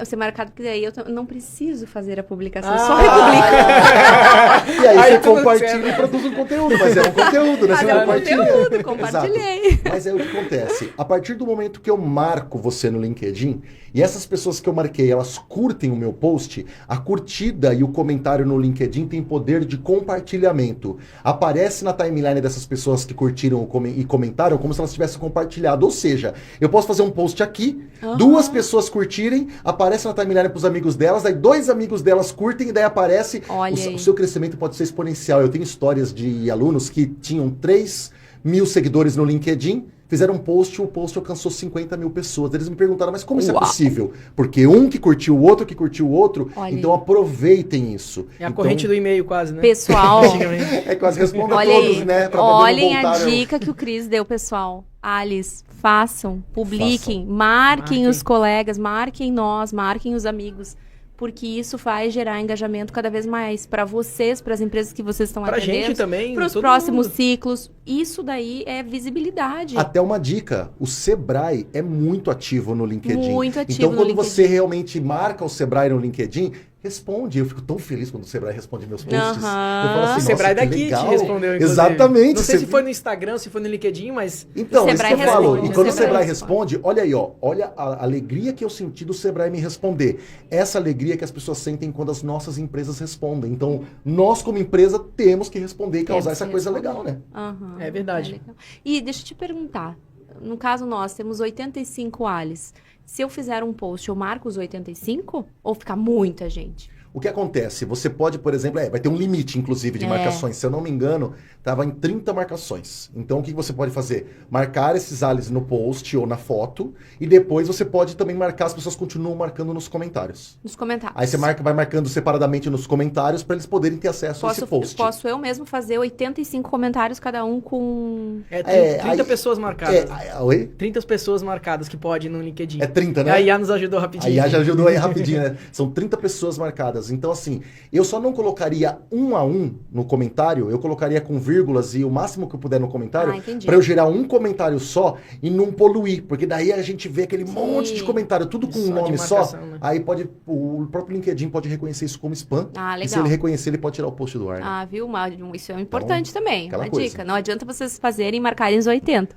Speaker 3: ser marcado, porque daí eu não preciso fazer a publicação, só
Speaker 6: Ah!
Speaker 3: republico.
Speaker 6: E aí
Speaker 4: Aí
Speaker 6: você
Speaker 4: tudo
Speaker 6: compartilha
Speaker 4: certo.
Speaker 6: e produz um conteúdo, mas é um conteúdo, né?
Speaker 3: Mas
Speaker 6: Você
Speaker 3: é um
Speaker 6: compartilha.
Speaker 3: conteúdo, compartilhei.
Speaker 6: Exato. Mas é o que acontece. A partir do momento que eu marco você no LinkedIn, e essas pessoas que eu marquei, elas curtem o meu post, a curtida e o comentário no LinkedIn tem poder de compartilhamento. Aparece na timeline dessas pessoas que curtiram e comentaram como se elas tivessem compartilhado. Ou seja, eu posso fazer um post aqui, duas pessoas curtirem, aparece na timeline para os amigos delas, aí 2 amigos delas curtem e daí aparece.
Speaker 3: Olha aí.
Speaker 6: O seu crescimento pode ser exponencial. Eu tenho histórias de alunos que tinham 3.000 seguidores no LinkedIn, fizeram um post, o post alcançou 50 mil pessoas. Eles me perguntaram, mas como isso é
Speaker 3: Uau.
Speaker 6: possível? Porque um que curtiu o outro, que curtiu o outro.
Speaker 3: Olha
Speaker 6: Então
Speaker 3: aí.
Speaker 6: aproveitem isso.
Speaker 4: É a
Speaker 6: Então,
Speaker 4: corrente do e-mail quase, né?
Speaker 3: Pessoal,
Speaker 4: Antigamente.
Speaker 6: É quase responda a
Speaker 3: olha
Speaker 6: todos,
Speaker 3: aí,
Speaker 6: né? pra poder não
Speaker 3: olhem a
Speaker 6: voltar,
Speaker 3: dica que o Cris deu, pessoal. Alice, façam, publiquem, marquem
Speaker 4: Marquem.
Speaker 3: os colegas, marquem nós, marquem os amigos, porque isso vai gerar engajamento cada vez mais para vocês, para as empresas que vocês estão
Speaker 4: Pra
Speaker 3: atendendo,
Speaker 4: gente também.
Speaker 3: para os
Speaker 4: todo
Speaker 3: próximos
Speaker 4: mundo.
Speaker 3: ciclos. Isso daí é visibilidade.
Speaker 6: Até uma dica, o Sebrae é muito ativo no LinkedIn.
Speaker 3: Muito ativo
Speaker 6: Então,
Speaker 3: no
Speaker 6: quando
Speaker 3: LinkedIn.
Speaker 6: você realmente marca o Sebrae no LinkedIn, responde. Eu fico tão feliz quando o Sebrae responde meus posts.
Speaker 3: Aham.
Speaker 6: Eu falo assim,
Speaker 4: O Sebrae
Speaker 6: nossa, que
Speaker 4: daqui
Speaker 6: legal.
Speaker 4: te respondeu, inclusive.
Speaker 6: Exatamente.
Speaker 4: Não sei se
Speaker 6: Você-
Speaker 4: foi no Instagram, se foi no LinkedIn, mas...
Speaker 6: Então,
Speaker 3: O
Speaker 6: isso
Speaker 3: Sebrae
Speaker 6: que eu falo.
Speaker 3: responde,
Speaker 6: E quando o
Speaker 3: o Sebrae
Speaker 6: Sebrae responde, olha aí, ó. Olha a alegria que eu senti do Sebrae me responder. Essa alegria que as pessoas sentem quando as nossas empresas respondem. Então, nós como empresa temos que responder e causar
Speaker 3: Temos
Speaker 6: essa
Speaker 3: que
Speaker 6: coisa
Speaker 3: responder.
Speaker 6: legal, né?
Speaker 3: Aham,
Speaker 4: É verdade.
Speaker 3: legal. E deixa eu te perguntar, no caso nós temos 85 Alis. Se eu fizer um post, eu marco os 85 ou fica muita gente?
Speaker 6: O que acontece? Você pode, por exemplo, vai ter um limite, inclusive, de marcações. Se eu não me engano, estava em 30 marcações. Então, o que você pode fazer? Marcar esses alias no post ou na foto, e depois você pode também marcar, as pessoas continuam marcando nos comentários.
Speaker 3: Nos comentários.
Speaker 6: Aí você vai marcando separadamente nos comentários para eles poderem ter acesso a esse post.
Speaker 3: Posso eu mesmo fazer 85 comentários, cada um com...
Speaker 4: 30 pessoas marcadas.
Speaker 6: Oi?
Speaker 4: 30 pessoas marcadas que pode no LinkedIn.
Speaker 6: É 30, né?
Speaker 4: A IA nos ajudou rapidinho.
Speaker 6: A IA já ajudou aí rapidinho, né? São 30 pessoas marcadas. Então, assim, eu só não colocaria um a um no comentário, eu colocaria com vírgulas e o máximo que eu puder no comentário, para eu gerar um comentário só e não poluir, porque daí a gente vê aquele monte de comentário, tudo com um nome só,
Speaker 4: né?
Speaker 6: aí o próprio LinkedIn pode reconhecer isso como spam,
Speaker 3: legal.
Speaker 6: E se ele reconhecer, ele pode tirar o post do ar. Né?
Speaker 3: Viu? Isso é importante também, uma
Speaker 6: coisa.
Speaker 3: dica. Não adianta vocês fazerem e marcarem os 80.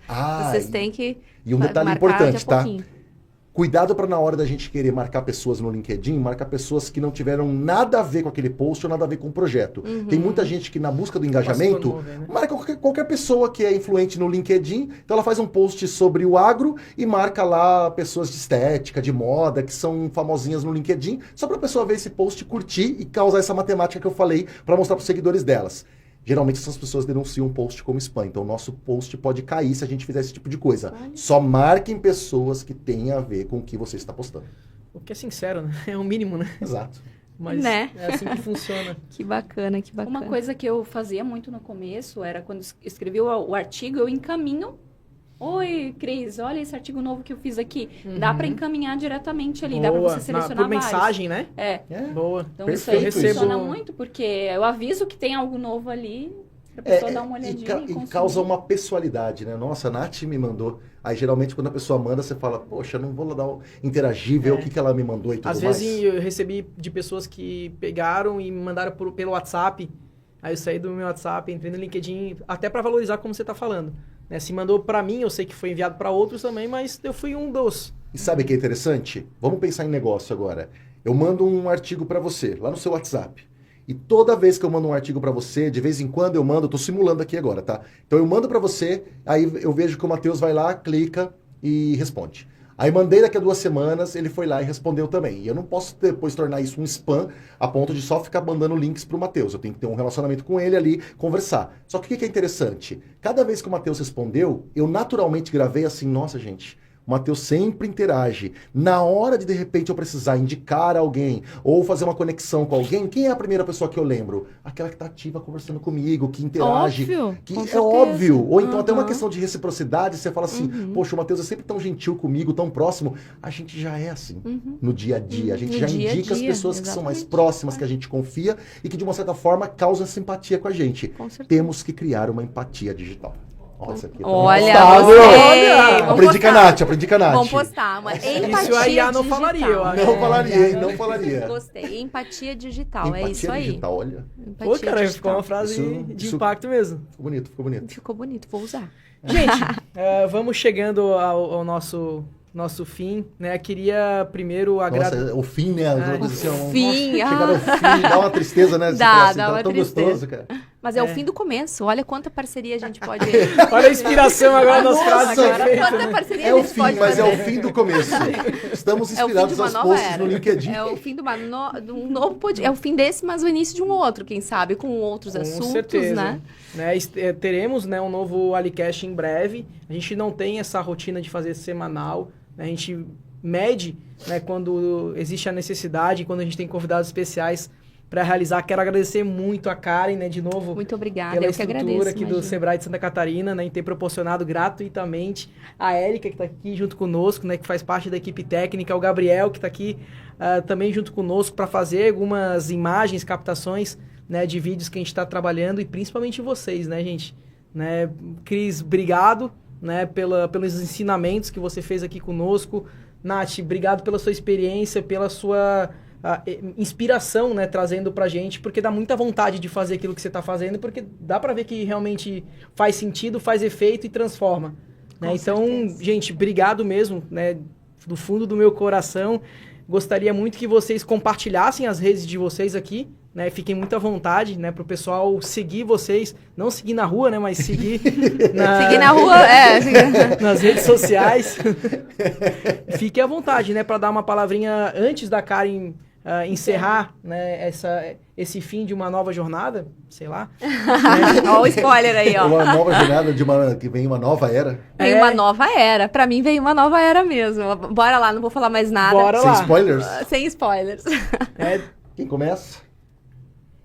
Speaker 3: Vocês têm que
Speaker 6: E um detalhe
Speaker 3: marcar
Speaker 6: importante, tá?
Speaker 3: pouquinho.
Speaker 6: Cuidado para na hora da gente querer marcar pessoas no LinkedIn, marcar pessoas que não tiveram nada a ver com aquele post ou nada a ver com o projeto. Tem muita gente que na busca do engajamento, marca qualquer pessoa que é influente no LinkedIn, então ela faz um post sobre o agro e marca lá pessoas de estética, de moda, que são famosinhas no LinkedIn, só para a pessoa ver esse post, curtir e causar essa matemática que eu falei para mostrar para os seguidores delas. Geralmente essas pessoas denunciam o post como spam, então o nosso post pode cair se a gente fizer esse tipo de coisa. Só marquem pessoas que têm a ver com o que você está postando.
Speaker 4: O que é sincero, né? É o mínimo, né?
Speaker 6: Exato.
Speaker 4: Mas
Speaker 3: Né?
Speaker 4: é assim que funciona.
Speaker 3: Que bacana, que bacana.
Speaker 5: Uma coisa que eu fazia muito no começo era quando escrevi o artigo, eu encaminho. Oi, Cris, olha esse artigo novo que eu fiz aqui. Dá para encaminhar diretamente ali, dá para você selecionar
Speaker 4: por mensagem,
Speaker 5: vários.
Speaker 4: né?
Speaker 6: Boa.
Speaker 5: Então
Speaker 6: Perfeito,
Speaker 5: isso aí funciona muito, porque eu aviso que tem algo novo ali, pra pessoa dar uma olhadinha
Speaker 6: e causa uma pessoalidade, né? Nossa, a Nath me mandou. Aí, geralmente, quando a pessoa manda, você fala, poxa, não vou lá interagir, ver o que ela me mandou e tudo mais.
Speaker 4: Às vezes, eu recebi de pessoas que pegaram e me mandaram pelo WhatsApp. Aí, eu saí do meu WhatsApp, entrei no LinkedIn, até para valorizar como você tá falando. Né? Se mandou para mim, eu sei que foi enviado para outros também, mas eu fui um dos.
Speaker 6: E sabe o que é interessante? Vamos pensar em negócio agora. Eu mando um artigo para você, lá no seu WhatsApp. E toda vez que eu mando um artigo para você, de vez em quando eu mando, eu tô simulando aqui agora, tá? Então eu mando para você, aí eu vejo que o Matheus vai lá, clica e responde. Aí mandei daqui a 2 semanas, ele foi lá e respondeu também. E eu não posso depois tornar isso um spam a ponto de só ficar mandando links pro Matheus. Eu tenho que ter um relacionamento com ele ali, conversar. Só que o que é interessante? Cada vez que o Matheus respondeu, eu naturalmente gravei assim, nossa gente, o Matheus sempre interage. Na hora de repente, eu precisar indicar alguém ou fazer uma conexão com alguém, quem é a primeira pessoa que eu lembro? Aquela que está ativa conversando comigo, que interage.
Speaker 3: Óbvio,
Speaker 6: que
Speaker 3: com
Speaker 6: é
Speaker 3: certeza.
Speaker 6: óbvio. Ou então até uma questão de reciprocidade, você fala assim, poxa, o Matheus é sempre tão gentil comigo, tão próximo. A gente já é assim, no dia a dia. A gente
Speaker 3: No
Speaker 6: já
Speaker 3: dia a
Speaker 6: indica as
Speaker 3: dia,
Speaker 6: pessoas que são mais
Speaker 3: exatamente.
Speaker 6: próximas, que a gente confia e que de uma certa forma causam simpatia com a gente.
Speaker 3: Com certeza.
Speaker 6: Temos que criar uma empatia digital. Olha isso aqui.
Speaker 3: Olha,
Speaker 6: Gostado.
Speaker 3: gostei. Vamos
Speaker 6: Aprendi com a
Speaker 3: postar.
Speaker 6: Nath, aprendi com a Nath.
Speaker 3: Vamos postar uma empatia
Speaker 4: Isso a IA não
Speaker 3: digital.
Speaker 4: falaria, eu acho.
Speaker 6: Não falaria, hein? Não falaria.
Speaker 3: Gostei. Empatia digital,
Speaker 6: Empatia
Speaker 3: é isso aí.
Speaker 6: digital, olha.
Speaker 3: Empatia
Speaker 4: Pô, cara, ficou uma
Speaker 3: digital.
Speaker 4: frase de
Speaker 6: Isso-
Speaker 4: impacto mesmo.
Speaker 6: Ficou bonito, ficou bonito.
Speaker 3: Ficou bonito, vou usar.
Speaker 4: Gente, vamos chegando ao nosso fim, né? Queria primeiro agradecer.
Speaker 6: Nossa, o fim, né? Alguma coisa assim, um-
Speaker 3: Fim,
Speaker 6: Chegar ao fim, dá uma tristeza, né? Você
Speaker 3: Dá,
Speaker 6: fala assim,
Speaker 3: dá
Speaker 6: tá
Speaker 3: uma
Speaker 6: tão
Speaker 3: tristeza.
Speaker 6: gostoso, cara.
Speaker 3: Mas é o fim do começo. Olha quanta parceria a gente pode...
Speaker 4: Olha a inspiração agora das
Speaker 6: Nossa,
Speaker 4: frases
Speaker 3: Agora,
Speaker 4: perfeitas,
Speaker 3: quanta
Speaker 4: né?
Speaker 3: parceria
Speaker 6: É
Speaker 3: a
Speaker 6: o
Speaker 3: gente
Speaker 6: fim,
Speaker 3: pode
Speaker 6: mas
Speaker 3: fazer.
Speaker 6: é o fim do começo. Estamos
Speaker 3: É o fim de
Speaker 6: inspirados
Speaker 3: uma
Speaker 6: aos
Speaker 3: nova
Speaker 6: posts
Speaker 3: era.
Speaker 6: no LinkedIn.
Speaker 3: É o fim de um novo podcast. É o fim desse, mas o início de um outro, quem sabe, com outros
Speaker 4: Com
Speaker 3: assuntos,
Speaker 4: certeza.
Speaker 3: né?
Speaker 4: Teremos, né, um novo Alicast em breve. A gente não tem essa rotina de fazer semanal. Né? A gente mede, né, quando existe a necessidade, quando a gente tem convidados especiais para realizar. Quero agradecer muito a Karen, né, de novo,
Speaker 3: Muito obrigada,
Speaker 4: pela
Speaker 3: eu que
Speaker 4: estrutura
Speaker 3: agradeço.
Speaker 4: aqui do
Speaker 3: imagina.
Speaker 4: Sebrae de Santa Catarina, né, em ter proporcionado gratuitamente a Érica, que está aqui junto conosco, né, que faz parte da equipe técnica, o Gabriel, que está aqui também junto conosco para fazer algumas imagens, captações, né, de vídeos que a gente está trabalhando, e principalmente vocês, né, gente? Né, Cris, obrigado, né, pelos ensinamentos que você fez aqui conosco. Nath, obrigado pela sua experiência, pela sua inspiração, né, trazendo pra gente, porque dá muita vontade de fazer aquilo que você tá fazendo, porque dá pra ver que realmente faz sentido, faz efeito e transforma. Né? Então,
Speaker 3: certeza.
Speaker 4: gente, obrigado mesmo, né, do fundo do meu coração. Gostaria muito que vocês compartilhassem as redes de vocês aqui, né? Fiquem muito à vontade, né, pro pessoal seguir vocês, não seguir na rua, né, mas seguir
Speaker 3: Seguir na rua,
Speaker 4: nas redes sociais. Fique à vontade, né, para dar uma palavrinha antes da Karen encerrar, né, esse fim de uma nova jornada, sei lá.
Speaker 3: Olha o spoiler aí, ó.
Speaker 6: Uma nova jornada que vem uma nova era.
Speaker 3: Veio uma nova era. Pra mim veio uma nova era mesmo. Bora lá, não vou falar mais nada.
Speaker 4: Bora
Speaker 6: Sem
Speaker 4: lá.
Speaker 6: spoilers.
Speaker 3: Sem spoilers.
Speaker 6: Quem começa?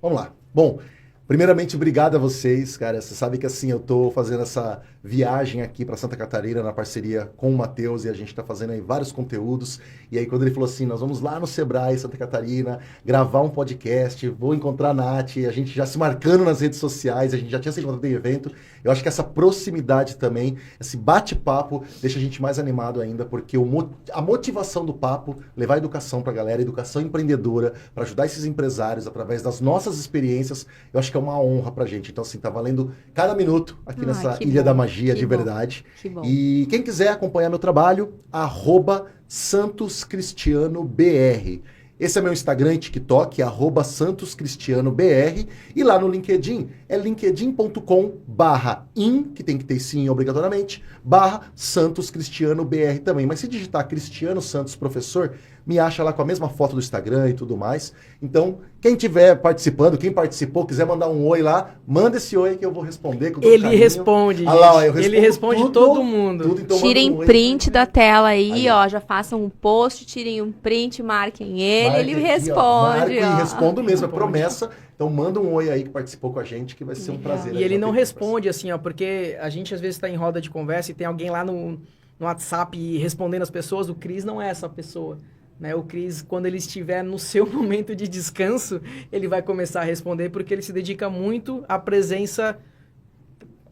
Speaker 6: Vamos lá. Bom, primeiramente, obrigado a vocês, cara. Você sabe que assim, eu tô fazendo essa viagem aqui para Santa Catarina na parceria com o Matheus e a gente tá fazendo aí vários conteúdos. E aí quando ele falou assim, nós vamos lá no Sebrae, Santa Catarina, gravar um podcast, vou encontrar a Nath, a gente já se marcando nas redes sociais, a gente já tinha se encontrado em evento. Eu acho que essa proximidade também, esse bate-papo, deixa a gente mais animado ainda, porque a motivação do papo, levar educação pra galera, educação empreendedora, para ajudar esses empresários através das nossas experiências, eu acho que é uma honra pra gente. Então, assim, tá valendo cada minuto aqui nessa Ilha da Magia, de verdade.
Speaker 3: Que bom.
Speaker 6: E quem quiser acompanhar meu trabalho, @SantosCristianoBR. Esse é meu Instagram e TikTok, @SantosCristianoBR. E lá no LinkedIn, é linkedin.com/in, que tem que ter sim obrigatoriamente, /SantosCristianoBR também. Mas se digitar Cristiano Santos Professor, me acha lá com a mesma foto do Instagram e tudo mais. Então, quem estiver participando, quem participou, quiser mandar um oi lá, manda esse oi que eu vou responder com todo
Speaker 4: Ele
Speaker 6: carinho.
Speaker 4: responde,
Speaker 6: Ah lá, ó, eu
Speaker 4: ele responde
Speaker 6: tudo,
Speaker 4: todo mundo.
Speaker 6: tudo, então
Speaker 3: Tirem
Speaker 6: manda um oi.
Speaker 3: print da tela aí,
Speaker 6: Aí,
Speaker 3: ó. Já façam um post, tirem um print, marquem ele,
Speaker 6: Marque
Speaker 3: ele
Speaker 6: aqui, ó,
Speaker 3: responde,
Speaker 6: marco
Speaker 3: ó.
Speaker 6: e respondo mesmo, é
Speaker 4: Responde.
Speaker 6: promessa. Então manda um oi aí que participou com a gente, que vai ser um
Speaker 3: Legal.
Speaker 6: prazer.
Speaker 4: E ele não
Speaker 6: responde.
Speaker 4: responde assim, ó, porque a gente às vezes está em roda de conversa e tem alguém lá no WhatsApp respondendo as pessoas. O Cris não é essa pessoa, né? O Cris, quando ele estiver no seu momento de descanso, ele vai começar a responder, porque ele se dedica muito à presença.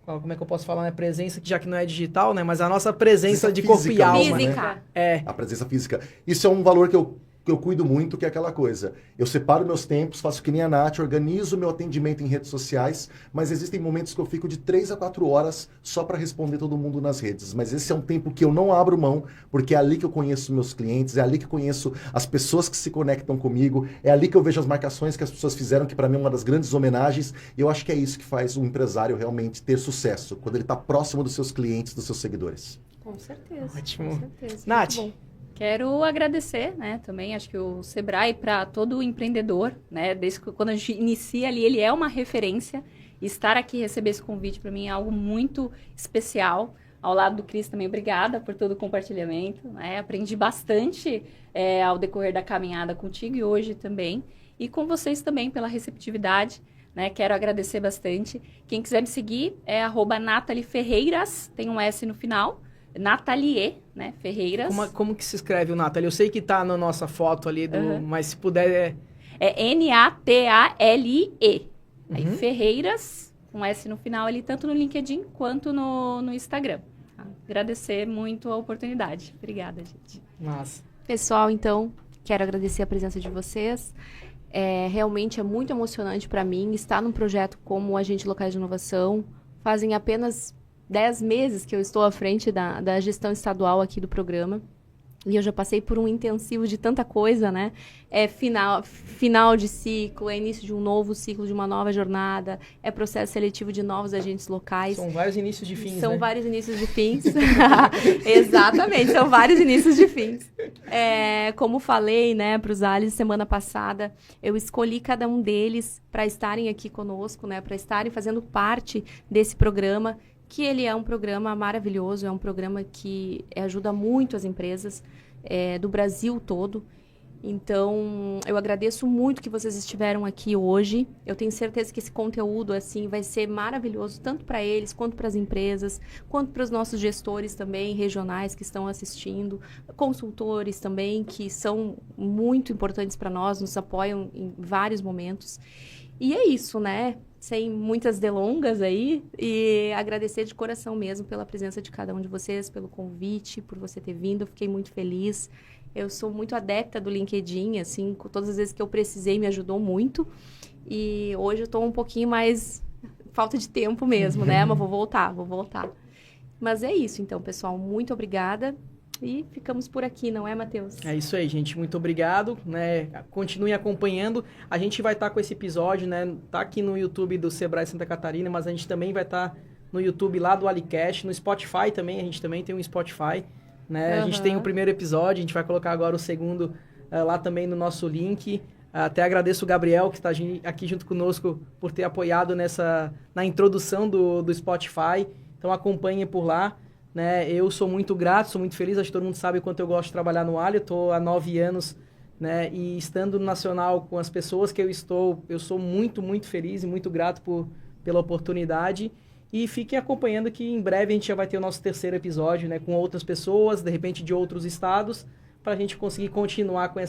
Speaker 4: Como é que eu posso falar, né? Presença, que já que não é digital, né? Mas a nossa presença de corpo e
Speaker 6: física
Speaker 4: alma,
Speaker 6: mesmo,
Speaker 4: né?
Speaker 3: Física.
Speaker 4: É.
Speaker 6: A presença física. Isso é um valor que eu cuido muito, que é aquela coisa. Eu separo meus tempos, faço que nem a Nath, organizo meu atendimento em redes sociais, mas existem momentos que eu fico de 3 a 4 horas só para responder todo mundo nas redes. Mas esse é um tempo que eu não abro mão, porque é ali que eu conheço meus clientes, é ali que eu conheço as pessoas que se conectam comigo, é ali que eu vejo as marcações que as pessoas fizeram, que para mim é uma das grandes homenagens, e eu acho que é isso que faz um empresário realmente ter sucesso, quando ele está próximo dos seus clientes, dos seus seguidores.
Speaker 3: Com certeza.
Speaker 4: Ótimo.
Speaker 3: Com certeza.
Speaker 4: Nath.
Speaker 3: Muito bom.
Speaker 5: Quero agradecer, né, também, acho que o Sebrae para todo empreendedor, né, desde que quando a gente inicia ali, ele é uma referência. Estar aqui e receber esse convite para mim é algo muito especial. Ao lado do Cris também, obrigada por todo o compartilhamento, né, aprendi bastante ao decorrer da caminhada contigo e hoje também. E com vocês também pela receptividade, né, quero agradecer bastante. Quem quiser me seguir é @Nathalie Ferreiras, tem um S no final. Nathalie, né, Ferreiras.
Speaker 4: Como que se escreve o Nathalie? Eu sei que tá na nossa foto ali, mas se puder...
Speaker 5: É Natalie. Aí
Speaker 4: Uhum.
Speaker 5: Ferreiras, com S no final ali, tanto no LinkedIn quanto no Instagram. Tá? Agradecer muito a oportunidade. Obrigada, gente.
Speaker 4: Massa.
Speaker 3: Pessoal, então, quero agradecer a presença de vocês. Realmente é muito emocionante para mim estar num projeto como o Agente Locais de Inovação. Fazem apenas 10 meses que eu estou à frente da gestão estadual aqui do programa. E eu já passei por um intensivo de tanta coisa, né? É final de ciclo, é início de um novo ciclo, de uma nova jornada, é processo seletivo de novos agentes locais.
Speaker 4: São vários inícios de fins,
Speaker 3: São
Speaker 4: né?
Speaker 3: vários inícios de fins. Exatamente, são vários inícios de fins. Como falei, né, para os ALIs semana passada, eu escolhi cada um deles para estarem aqui conosco, né, para estarem fazendo parte desse programa, que ele é um programa maravilhoso, é um programa que ajuda muito as empresas do Brasil todo. Então, eu agradeço muito que vocês estiveram aqui hoje. Eu tenho certeza que esse conteúdo assim vai ser maravilhoso, tanto para eles, quanto para as empresas, quanto para os nossos gestores também, regionais que estão assistindo, consultores também, que são muito importantes para nós, nos apoiam em vários momentos. E é isso, né? Sem muitas delongas aí, e agradecer de coração mesmo pela presença de cada um de vocês, pelo convite, por você ter vindo, eu fiquei muito feliz. Eu sou muito adepta do LinkedIn, assim, todas as vezes que eu precisei me ajudou muito, e hoje eu estou um pouquinho mais falta de tempo mesmo, né? Mas vou voltar. Mas é isso, então, pessoal, muito obrigada. E ficamos por aqui, não é, Matheus?
Speaker 4: É isso aí, gente. Muito obrigado, né? Continuem acompanhando. A gente vai estar com esse episódio, né? Tá aqui no YouTube do Sebrae Santa Catarina, mas a gente também vai estar no YouTube lá do Alicast, no Spotify também. A gente também tem um Spotify, né? A gente tem o primeiro episódio, a gente vai colocar agora o segundo lá também no nosso link. Até agradeço o Gabriel, que está aqui junto conosco, por ter apoiado na introdução do Spotify. Então acompanhe por lá. Né? Eu sou muito grato, sou muito feliz. Acho que todo mundo sabe o quanto eu gosto de trabalhar no Ali. Eu estou há 9 anos, né? E estando no Nacional com as pessoas que eu sou muito, muito feliz e muito grato pela oportunidade. E fiquem acompanhando que em breve a gente já vai ter o nosso 3º episódio, né? Com outras pessoas, de repente de outros estados, para a gente conseguir continuar com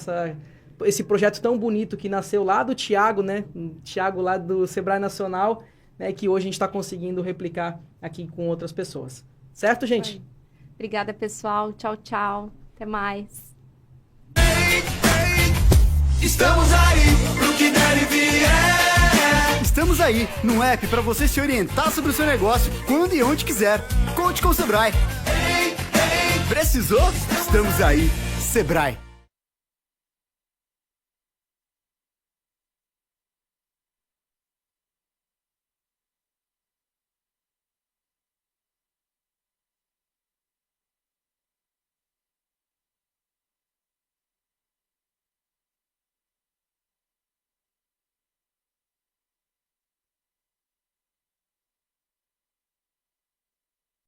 Speaker 4: esse projeto tão bonito que nasceu lá do Thiago, né? Thiago lá do Sebrae Nacional, né? Que hoje a gente está conseguindo replicar aqui com outras pessoas. Certo, gente?
Speaker 3: Obrigada, pessoal. Tchau, tchau. Até mais.
Speaker 1: Estamos aí pro que der e vier.
Speaker 2: Estamos aí, num app para você se orientar sobre o seu negócio quando e onde quiser. Conte com o Sebrae. Precisou? Estamos aí. Sebrae.